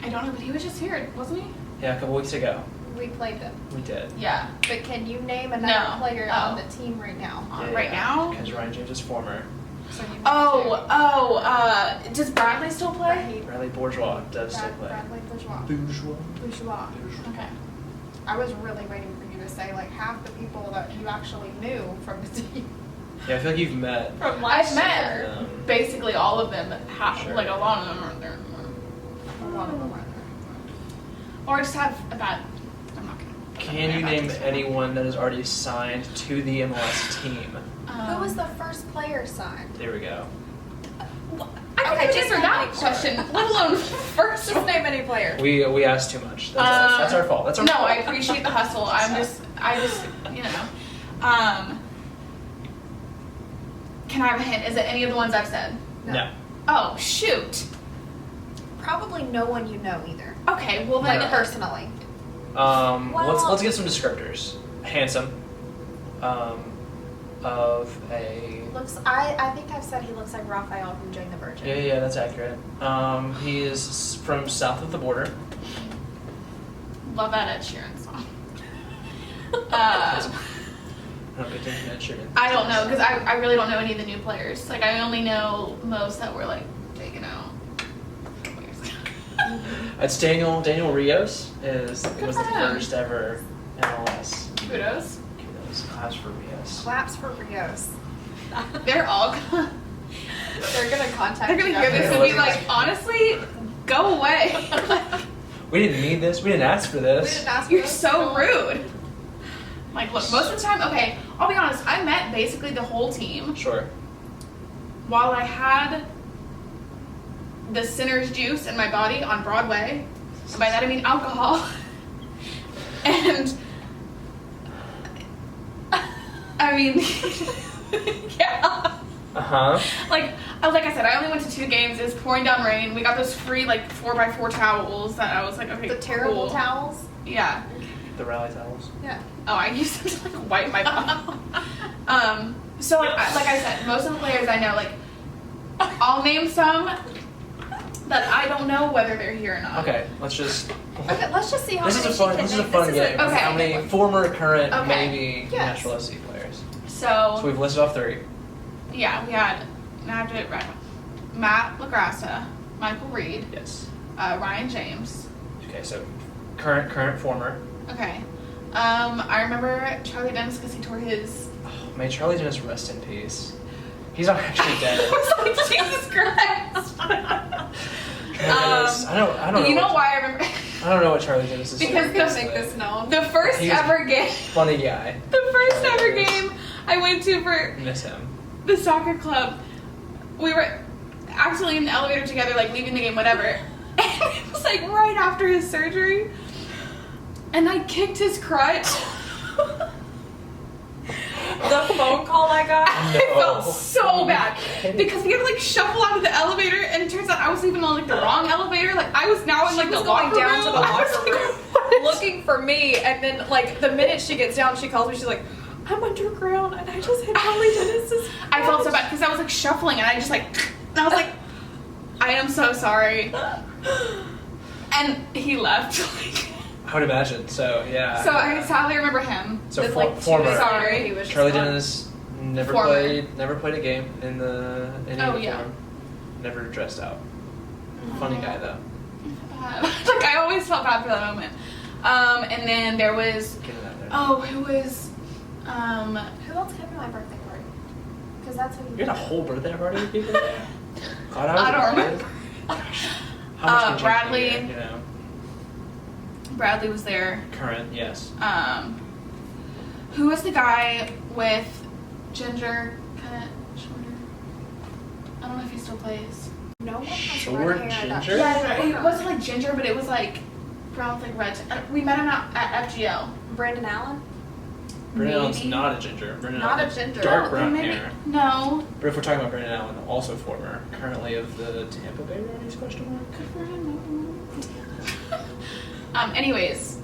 I don't know, but he was just here, wasn't he? Yeah, a couple weeks ago. We played them. We did. Yeah. But can you name another No. player Oh. on the team right now? Right now? Because Ryan James is former. So you Does Bradley still play? Bradley Bourgeois does still play. Bradley Bourgeois. Bourgeois. Bourgeois. Okay. I was really waiting for you to say like half the people that you actually knew from the team Yeah, I feel like you've met. from I've last met year. basically all of them. Sure. Like a lot of them aren't there. A lot of them are there. Or just have a bad. I'm not gonna. Can you name anyone that is already signed to the MLS team? Who was the first player signed? There we go. I can't Okay, even just answer that name- question, let alone first. Just name any player. We asked too much. That's our fault. That's our No, fault. I appreciate the hustle. I just, you know. Can I have a hint? Is it any of the ones I've said? No. Oh, shoot. Probably no one you know either. Okay, well Like then. personally. Let's get some descriptors. Handsome. Of a. I think I've said he looks like Raphael from Jane the Virgin. Yeah, that's accurate. He is from south of the border. Love that Ed Sheeran song. I don't pay attention to Ed Sheeran. I don't know, because I really don't know any of the new players. Like, I only know most that were, like, taken out. It's Daniel Rios was the for him. first ever MLS. Kudos. Kudos. Claps for Rios. Claps for Rios. They're all They're gonna contact. They're gonna you hear this after and be like, honestly, go away. We didn't need this. We didn't ask for this. We didn't ask. You're for this. so rude. Like, look, most of the time, okay, I'll be honest, I met basically the whole team Sure. while I had the sinner's juice in my body on Broadway. And by that I mean alcohol. And I mean, yeah. Uh-huh. Like I said, I only went to 2 games. It was pouring down rain. We got those free, like, 4x4 towels that I was like, okay, The terrible cool. towels. Yeah. The rally towels. Yeah. Oh, I used them to, like, wipe my bum. So, like I said, most of the players I know, like, I'll name some that I don't know whether they're here or not. Okay, let's just. Okay, let's just see how This many is a fun. she can This is a name. fun This game. okay. How many former, current, Okay. maybe Yes. Nashville SC players? So, So we've listed off 3. yeah, we had Matt LaGrassa, Michael Reed, Yes. Ryan James. Okay, so current, former. Okay. I remember Charlie Dennis because he tore his. Oh, may Charlie Dennis rest in peace. He's not actually I dead. was like, Jesus Christ. Dennis, I don't know. You know why I remember? I don't know what Charlie Dennis is. Because We're gonna make this known. The first He's- ever game. Funny guy. The first Charlie ever Dennis. game I went to for Miss him. the soccer club, we were actually in the elevator together, like leaving the game, whatever. And it was like right after his surgery, and I kicked his crutch. The phone call I got. I felt so bad because we had to like shuffle out of the elevator, and it turns out I was even on like the wrong elevator. Like I was now in like She was the going locker down room. to the I was locker like, room, what? looking for me, and then like the minute she gets down, she calls me. She's like, "I'm underground, and I just hit Charlie Dennis's." I felt so bad because I was like shuffling, and I just like, and I was like, I am so sorry. And he left. I would imagine. So yeah. So I sadly remember him. So Then, for, like, 2 former. days Sorry. later, he was Charlie just gone. Dennis never Former. played a game in the in Oh, uniform. yeah. Never dressed out. Funny guy though. Like I always felt bad for that moment. And then there was Get it out there. who was Who else came to my birthday party? Because that's who You had a whole birthday party with people there? God, I don't remember. How much can Bradley. change in a year, you know? Bradley was there. Current, yes. Who was the guy with ginger, kind of shorter? I don't know if he still plays. No one has Short red hair. ginger? Yeah, it wasn't like ginger, but it was like brown with like red. We met him out at FGL. Brandon Allen. Brendan Allen's Maybe. not a ginger. Brendan Not Allen's a ginger. Dark No, brown maybe- hair. No. But if we're talking about Brendan Allen, also former, currently of the Tampa Bay Rays, question mark? Good for him. Anyways,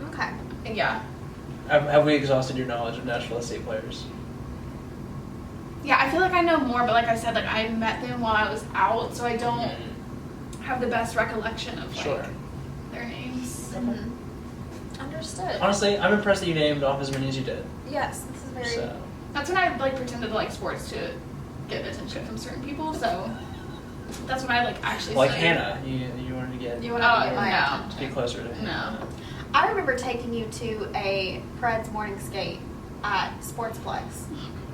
Okay. yeah. Have we exhausted your knowledge of Nashville SC players? Yeah, I feel like I know more, but like I said, like I met them while I was out, so I don't. have the best recollection of like Sure. their names. Mhm. Understood. Honestly, I'm impressed that you named off as many as you did. Yes, this is very. So, That's when I like pretended to like sports to get attention from certain people. So that's when I like actually like studied. Hannah, you wanted to get You want to get my no. be attention. closer to Hannah. No. I remember taking you to a Preds morning skate at Sportsplex.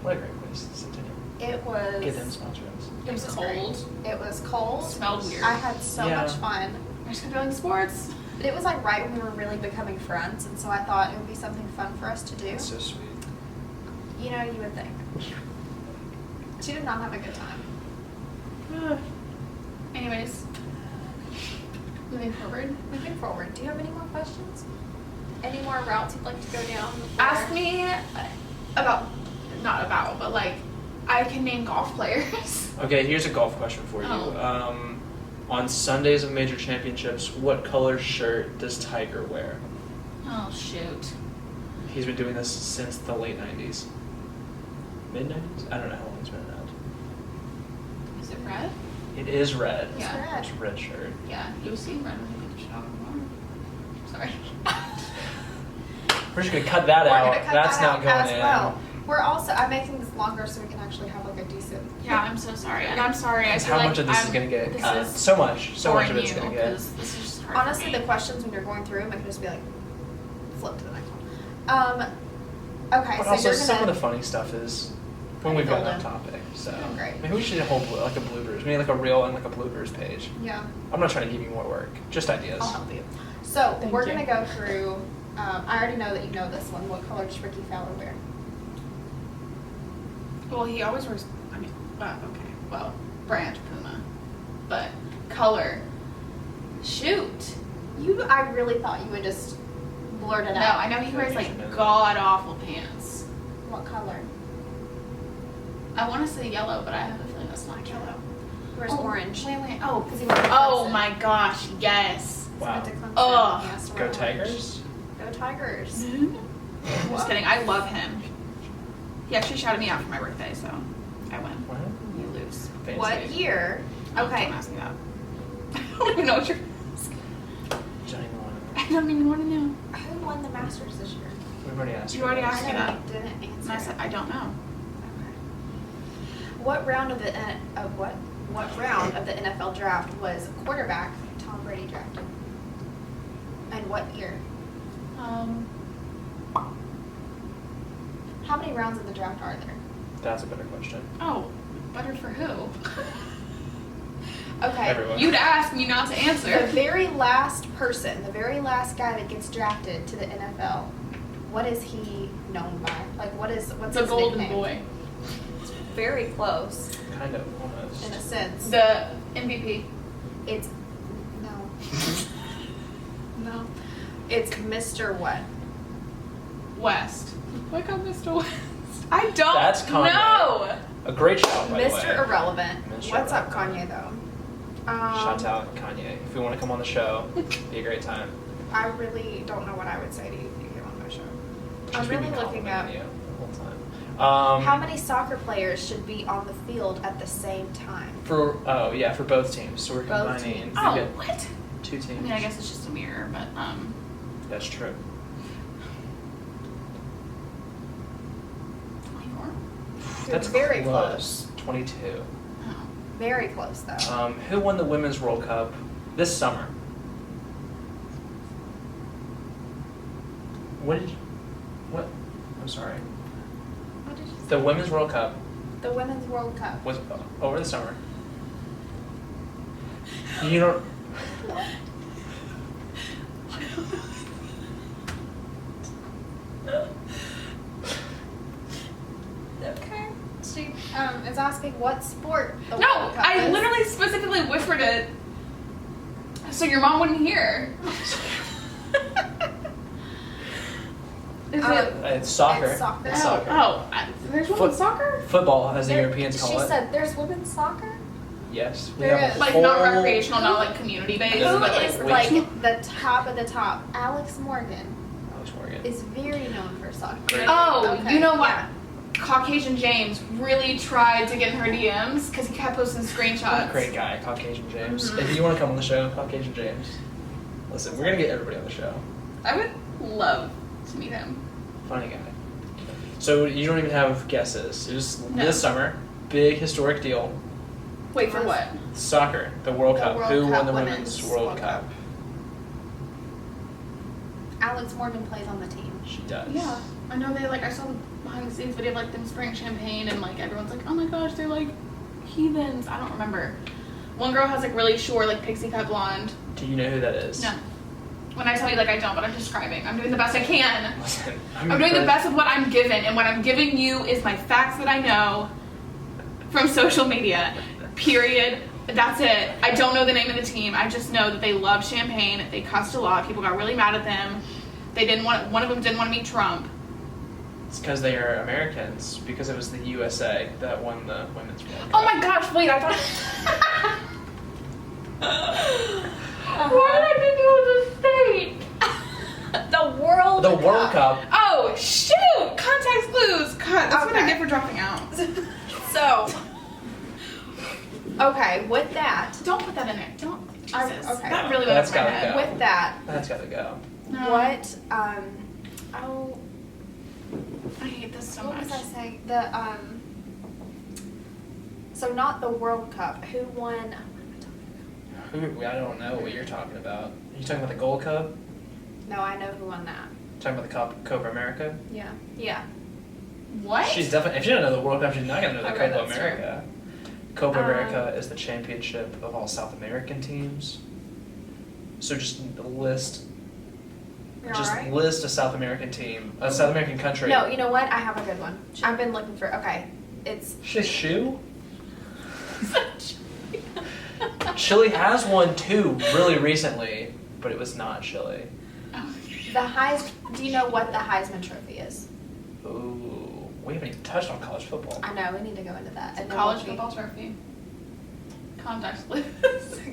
What a great place to sit down. It was. Get them to sponsor us. It was great. cold. It was cold. Smelled weird. I had so Yeah. much fun. I just kept doing sports. But it was like right when we were really becoming friends, and so I thought it would be something fun for us to do. That's so sweet. You know, you would think. She did not have a good time. Anyways, moving forward. Moving forward, do you have any more questions? Any more routes you'd like to go down? before- Ask me about, not about, but like, I can name golf players. Okay, here's a golf question for you. Oh. On Sundays of major championships, what color shirt does Tiger wear? Oh shoot. He's been doing this since the late 90s. Mid-90s? I don't know how long he's been around. Is it red? It is red. It's Yeah. red. It's a red shirt. Yeah, you see red when you get the shit out of the water. Sorry. We're just gonna cut that We're out. gonna cut That's that not out going as in. well. We're also. I'm making this longer so we can actually have like a decent. Yeah, I'm so sorry, and I'm sorry. I Because feel how like much of this is I'm- gonna get this cut? is So much of boring it's you, gonna get. 'cause this is just hard Honestly, for the me. questions when you're going through them, I can just be like, flip to the next one. Okay, But so also, you're some of gonna. the funny stuff is when we've gotten off Golden. topic. So Oh, great. maybe we should hold like a bloopers. We need like a reel and like a bloopers page. Yeah, I'm not trying to give you more work. Just ideas. I'll help you. So Thank we're you. gonna go through. I already know that you know this one. What color does Ricky Fowler wear? Well, he always wears. I mean, okay. Well, brand Puma, but color. Shoot. I really thought you would just blurt it No, out. I know he wears You like should know that. god awful pants. What color? I want to say yellow, but I have a feeling that's not yellow. He wears orange. Wait. Oh, Because he went to oh Clemson. my gosh, yes. He went to Clemson. Ugh. He has to Go wear orange. Tigers. Go Tigers. I'm just kidding. I love him. He actually shouted me out for my birthday, so I win. What? You lose. Fancy. What year? Oh, Okay. Don't ask me that. I don't even know what you're asking. Don't even wanna know. I don't even want to know. Who won the Masters this year? We've already asked. You already this. asked me I know that. you didn't answer. And I said, I don't know. Okay. What round of the NFL draft was quarterback Tom Brady drafted? And what year? How many rounds of the draft are there? That's a better question. Oh, better for who? Okay. Everyone. You'd ask me not to The answer. very last person, the very last guy that gets drafted to the NFL, what is he known by? Like, what's The his golden nickname? boy. It's very close, Kind of, almost. in a sense. The MVP. It's no, no. It's Mr. What? West. Wake up, Mr. West. I don't That's Kanye. know. A great shout, by the way. Mr. Irrelevant. Mr. What's up, Irrelevant. Kanye? Though. Shout out Kanye. If we want to come on the show, it'd be a great time. I really don't know what I would say to you if you came on my show. I'm Just we'd be really looking up. complimenting you the whole time. How many soccer players should be on the field at the same time? For both teams. So we're Both combining. teams. we Oh, get what? 2 teams. I mean, I guess it's just a mirror, but That's true. 24. You're That's very close. 22. Oh. Very close, though. Who won the Women's World Cup this summer? What? I'm sorry. What did you say? The Women's World Cup The Women's World Cup. was over the summer. You don't. Okay. She is asking what sport the No, World Cup I is. literally specifically whispered it so your mom wouldn't hear. Is it? It's soccer. It's soccer. It's soccer. There's women's soccer? Football, as the There- Europeans call she it. said there's women's soccer? Yes. We There have a is. Like whole- not recreational, not like community based. No, Who no, no, is wait. like the top of the top? Alex Morgan Alex Morgan. is very known for soccer. Great. Oh, Okay, you know what? yeah. Caucasian James really tried to get in her DMs because he kept posting screenshots. Great guy, Caucasian James. If you want to come on the show, Caucasian James. Listen, we're gonna get everybody on the show. I would love to meet him. Funny guy. So you don't even have guesses. It was No. this summer. Big historic deal. Wait, for what? Soccer, the World The Cup. World Who Cup, won the Women's Women's World World Cup? Alex Morgan plays on the team. She does. Yeah, I know they I saw the behind the scenes video of them spraying champagne and everyone's like, oh my gosh, they're heathens. I don't remember. One girl has really short pixie cut blonde. Do you know who that is? No. When I tell you I don't, but I'm describing. I'm doing the best I can. Listen, I'm doing the best of what I'm given, and what I'm giving you is my facts that I know from social media. Period. That's it. I don't know the name of the team. I just know that they love champagne. They cussed a lot. People got really mad at them. One of them didn't want to meet Trump. It's because they are Americans. Because it was the USA that won the Women's World Cup. Oh my gosh, wait, I thought... Why did I think it was a state? The World The World Cup. Oh, shoot! Context clues! God, that's what I Okay. get for dropping out. So, okay, with that, Don't put that in there. Don't. Jesus. Okay. That really went That's over my gotta head. go. with that, That's gotta go. No. what, I hate this so what much. was I saying? So not the World Cup. Who won? I don't know what you're talking about. Are you talking about the Gold Cup? No, I know who won that. Talking about the Copa America? Yeah. Yeah. What? She's definitely. If she doesn't know the World Cup, she's not gonna know the Okay, Copa that's America. Copa America is the championship of all South American teams. So just list. You're Just alright? list a South American team, a South American country. No, you know what? I have a good one. I've been looking for. Okay, it's Shoe? Chile has won two really recently, but it was not Chile. the Heis. Do you know what the Heisman Trophy is? Ooh, we haven't even touched on college football. I know we need to go into that. And then College we'll be- football trophy. Context clues.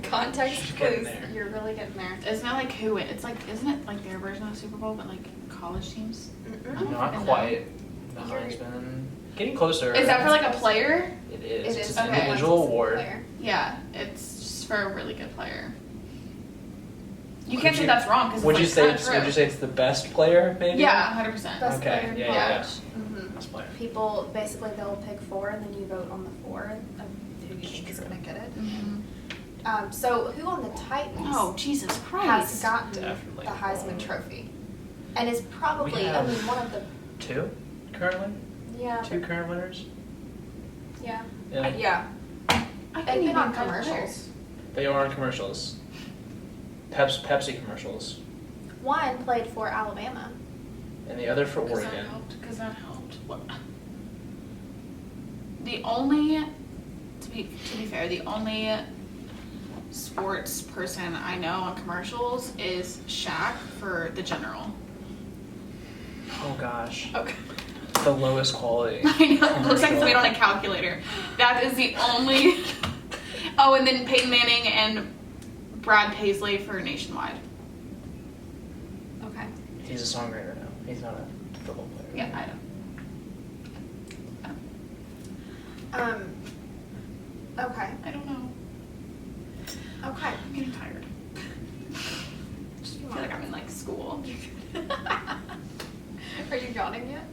Context She's getting clues. there. You're really getting there. Isn't it who it? It's isn't it their version of the Super Bowl, but college teams? Mm-mm. I don't Not fucking quite. The You're- Heisman. Getting closer. Is that for a player? It is. It It's is an okay. individual award. Player. Yeah, it's just for a really good player. You Would can't say you- that's wrong because Would you say true. it's the best player maybe? Yeah, 100%. Best Okay, player in yeah, yeah, college. Mhm. Best player. People basically they'll pick four and then you vote on the four of who you think is True. gonna get it. Mhm. So who on the Titans Oh Jesus has Christ! gotten Definitely. the Heisman Trophy, and is probably have- one of the Two currently. yeah Two current winners. yeah Yeah. yeah. I They've can't been even on find commercials. players. They are on commercials. Pepsi commercials, One played for Alabama. and the other for Because Oregon. that helped. What? The only, to be fair, the only sports person I know on commercials is Shaq for the General. Oh gosh, Okay. the lowest quality. I know. It looks like it's made on a calculator. That is the only. Oh, and then Peyton Manning and Brad Paisley for Nationwide. Okay. He's a songwriter now. He's not a football player. Yeah, I know. Okay. I don't know. Okay. I'm getting tired. I feel like I'm in school. Are you yawning yet?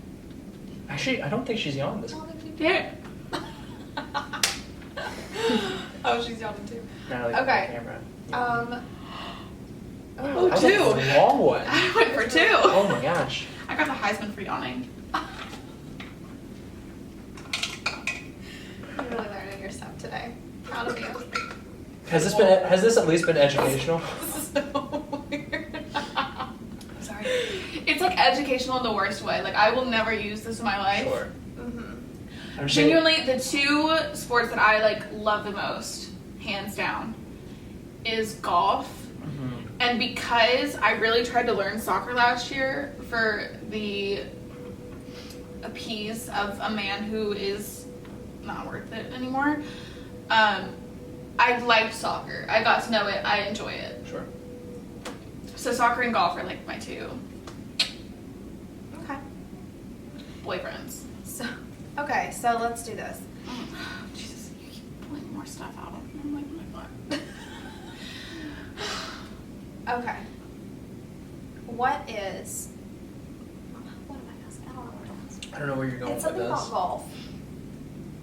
Actually, I don't think she's on this. Yeah. Oh, she's yawning too. Natalie, Okay. camera. Oh, That was two. a long one. I went for 2. Oh my gosh. I got the Heisman for yawning. You're really learning your stuff today. Proud of you. Has this at least been educational? This is so weird. Sorry. It's educational in the worst way. I will never use this in my life. Sure. Mm-hmm. I'm saying- Genuinely, the 2 sports that I love the most, hands down, is golf. Mhm. And because I really tried to learn soccer last year for the appease of a man who is not worth it anymore, I liked soccer. I got to know it. I enjoy it. Sure. So soccer and golf are my 2 Okay. boyfriends. So, Okay, so let's do this. Oh, Jesus, you keep pulling more stuff out of me. I'm like, oh my God. Okay. What am I asking? I don't know what I'm asking. I don't know where you're going It's with something this. about golf.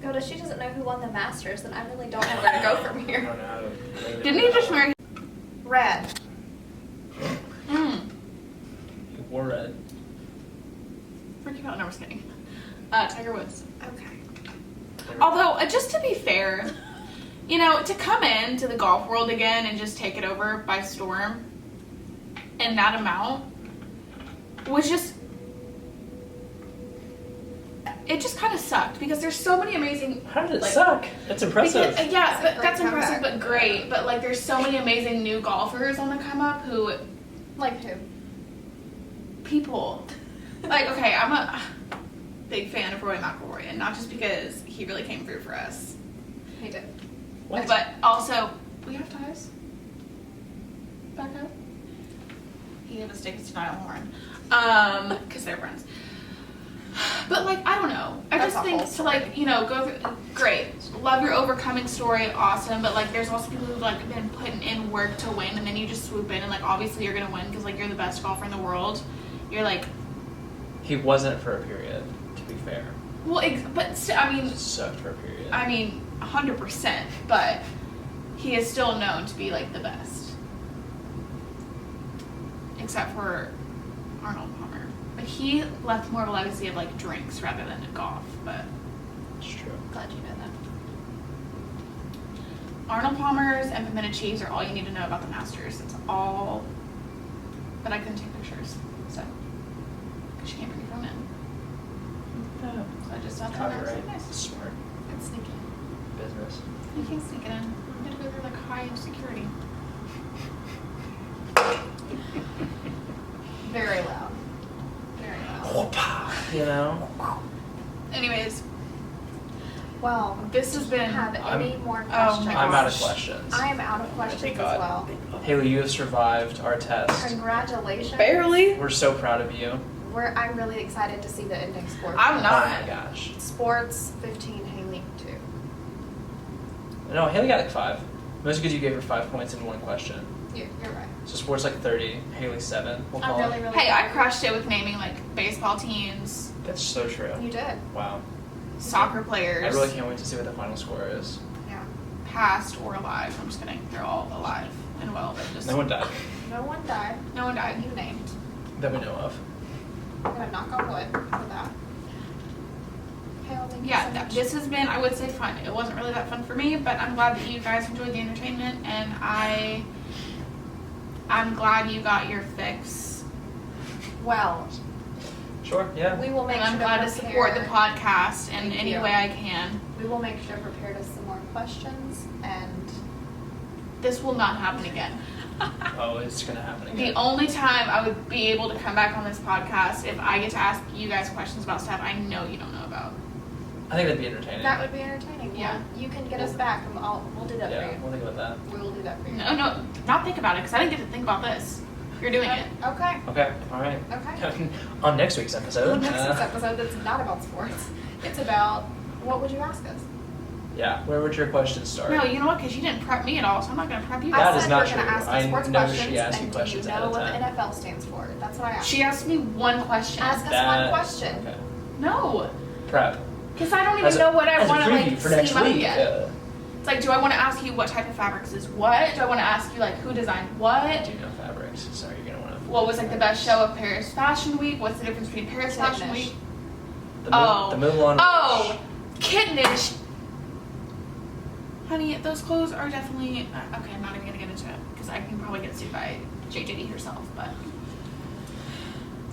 Goda, she doesn't know who won the Masters, then I really don't know where to go from I here. don't know. Didn't he just marry? Red. He wore red. Ricky Fountain, no, we're just kidding. Tiger Woods. Okay. Although, just to be fair, you know, to come into the golf world again and just take it over by storm in that amount was just, it just kind of sucked because there's so many amazing. How did it like, suck? That's impressive. Because, yeah, That's a but that's great impressive, comeback. but great. But like, there's so many amazing new golfers on the come up who Like who? people. Like, okay, I'm a big fan of Roy McIlroy, and not just because he really came through for us, He did. What? but also we have ties. Back up. He gave us tickets to Niall Horan, because they're friends. But like, I don't know. I That's just a think whole to story. like, you know, go through. Great, love your overcoming story, awesome. But like, there's also people who've like been putting in work to win, and then you just swoop in and like, obviously you're gonna win because like you're the best golfer in the world. You're like, He wasn't for a period, to be fair. well, but I mean, He sucked for a period. 100%. But he is still known to be like the best, except for Arnold Palmer. But he left more of a legacy of like drinks rather than golf. But It's true. Glad you know that. Arnold Palmer's and pimento cheese are all you need to know about the Masters. It's all. But I couldn't take pictures, so because she can't bring her phone in. So I just sat there and I was like, Copyright. nice. Smart It's sneaky. business. You can't sneak it in. You have to go through like high security. Very loud. Very loud. Whoop-ah, you know? Anyways, Well, this has been. have any more Oh questions? my I'm out of gosh. questions. I am out of questions Thank as God. well. Haley, you have survived our test. Congratulations. We're so proud of you. I'm really excited to see the ending score. I'm not. Oh my gosh. Sports 15, Haley 2. No, Haley got like 5. Mostly because you gave her 5 points in one question. You're right. So sports like 30, Haley 7. We'll I'm call really, it. really Hey, I happy. crushed it with naming like baseball teams, That's so true. You did. Wow. soccer players, I really can't wait to see what the final score is. Yeah. past or alive. I'm just kidding. They're all alive and well. But just No one died No one died. no one died. You named. that we know of. I'm gonna knock on wood for that. Okay, well, thank you Yeah, so much. this has been, I would say, fun. It wasn't really that fun for me, but I'm glad that you guys enjoyed the entertainment, and I'm glad you got your fix. Well, Sure, yeah. we will make And I'm sure glad to support the prepare- podcast in Thank any you. way I can. We will make sure to prepare us some more questions and This will not happen again. Oh, it's gonna happen The again. only time I would be able to come back on this podcast if I get to ask you guys questions about stuff I know you don't know about. I think that'd be entertaining. that would be entertaining. Yeah. Well, you can get us back and we'll do that Yeah, for you. we'll think about that. We will do that for you. No, not think about it, because I didn't get to think about this. You're doing it. Okay. Okay, alright. Okay. On next week's episode. Well, next week's episode, that's not about sports. It's about what would you ask us? Yeah, where would your questions start? No, you know what? Because you didn't prep me at all, so I'm not going to prep you. That I is said not we're gonna true. ask I you sports know questions, she asked you and questions do you ahead know of what time. the NFL stands for? That's what I asked. She asked me one question. Ask us That- one question. Okay. No, Prep. because I don't even As a- know what I as a want to preview like for next scheme up week. yet. It's like, do I want to ask you what type of fabrics is what? Do I want to ask you like who designed I what? do know fabrics. Sorry, you're gonna want to. What was like the best show of Paris Fashion Week? What's the difference between Paris Fashion Kittenish. Week? The Mulan. Oh, kittenish. Honey, those clothes are definitely okay. I'm not even gonna get into it because I can probably get sued by JJD herself. But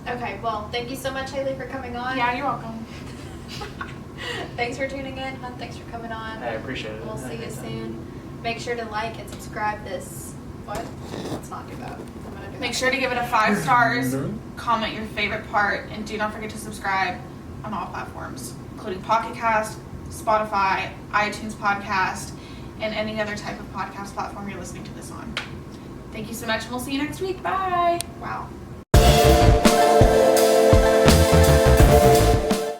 Okay, well, thank you so much, Haley, for coming on. yeah, you're welcome. Thanks for tuning in. Hunt, thanks for coming on. I appreciate it. We'll see you soon. Make sure to like and subscribe this. What? Let's not do that. I'm gonna do Make that. sure to give it a 5 stars. Comment your favorite part, and do not forget to subscribe on all platforms, including Pocket Cast, Spotify, iTunes Podcast, and any other type of podcast platform you're listening to this on. Thank you so much, and we'll see you next week. Bye. Wow.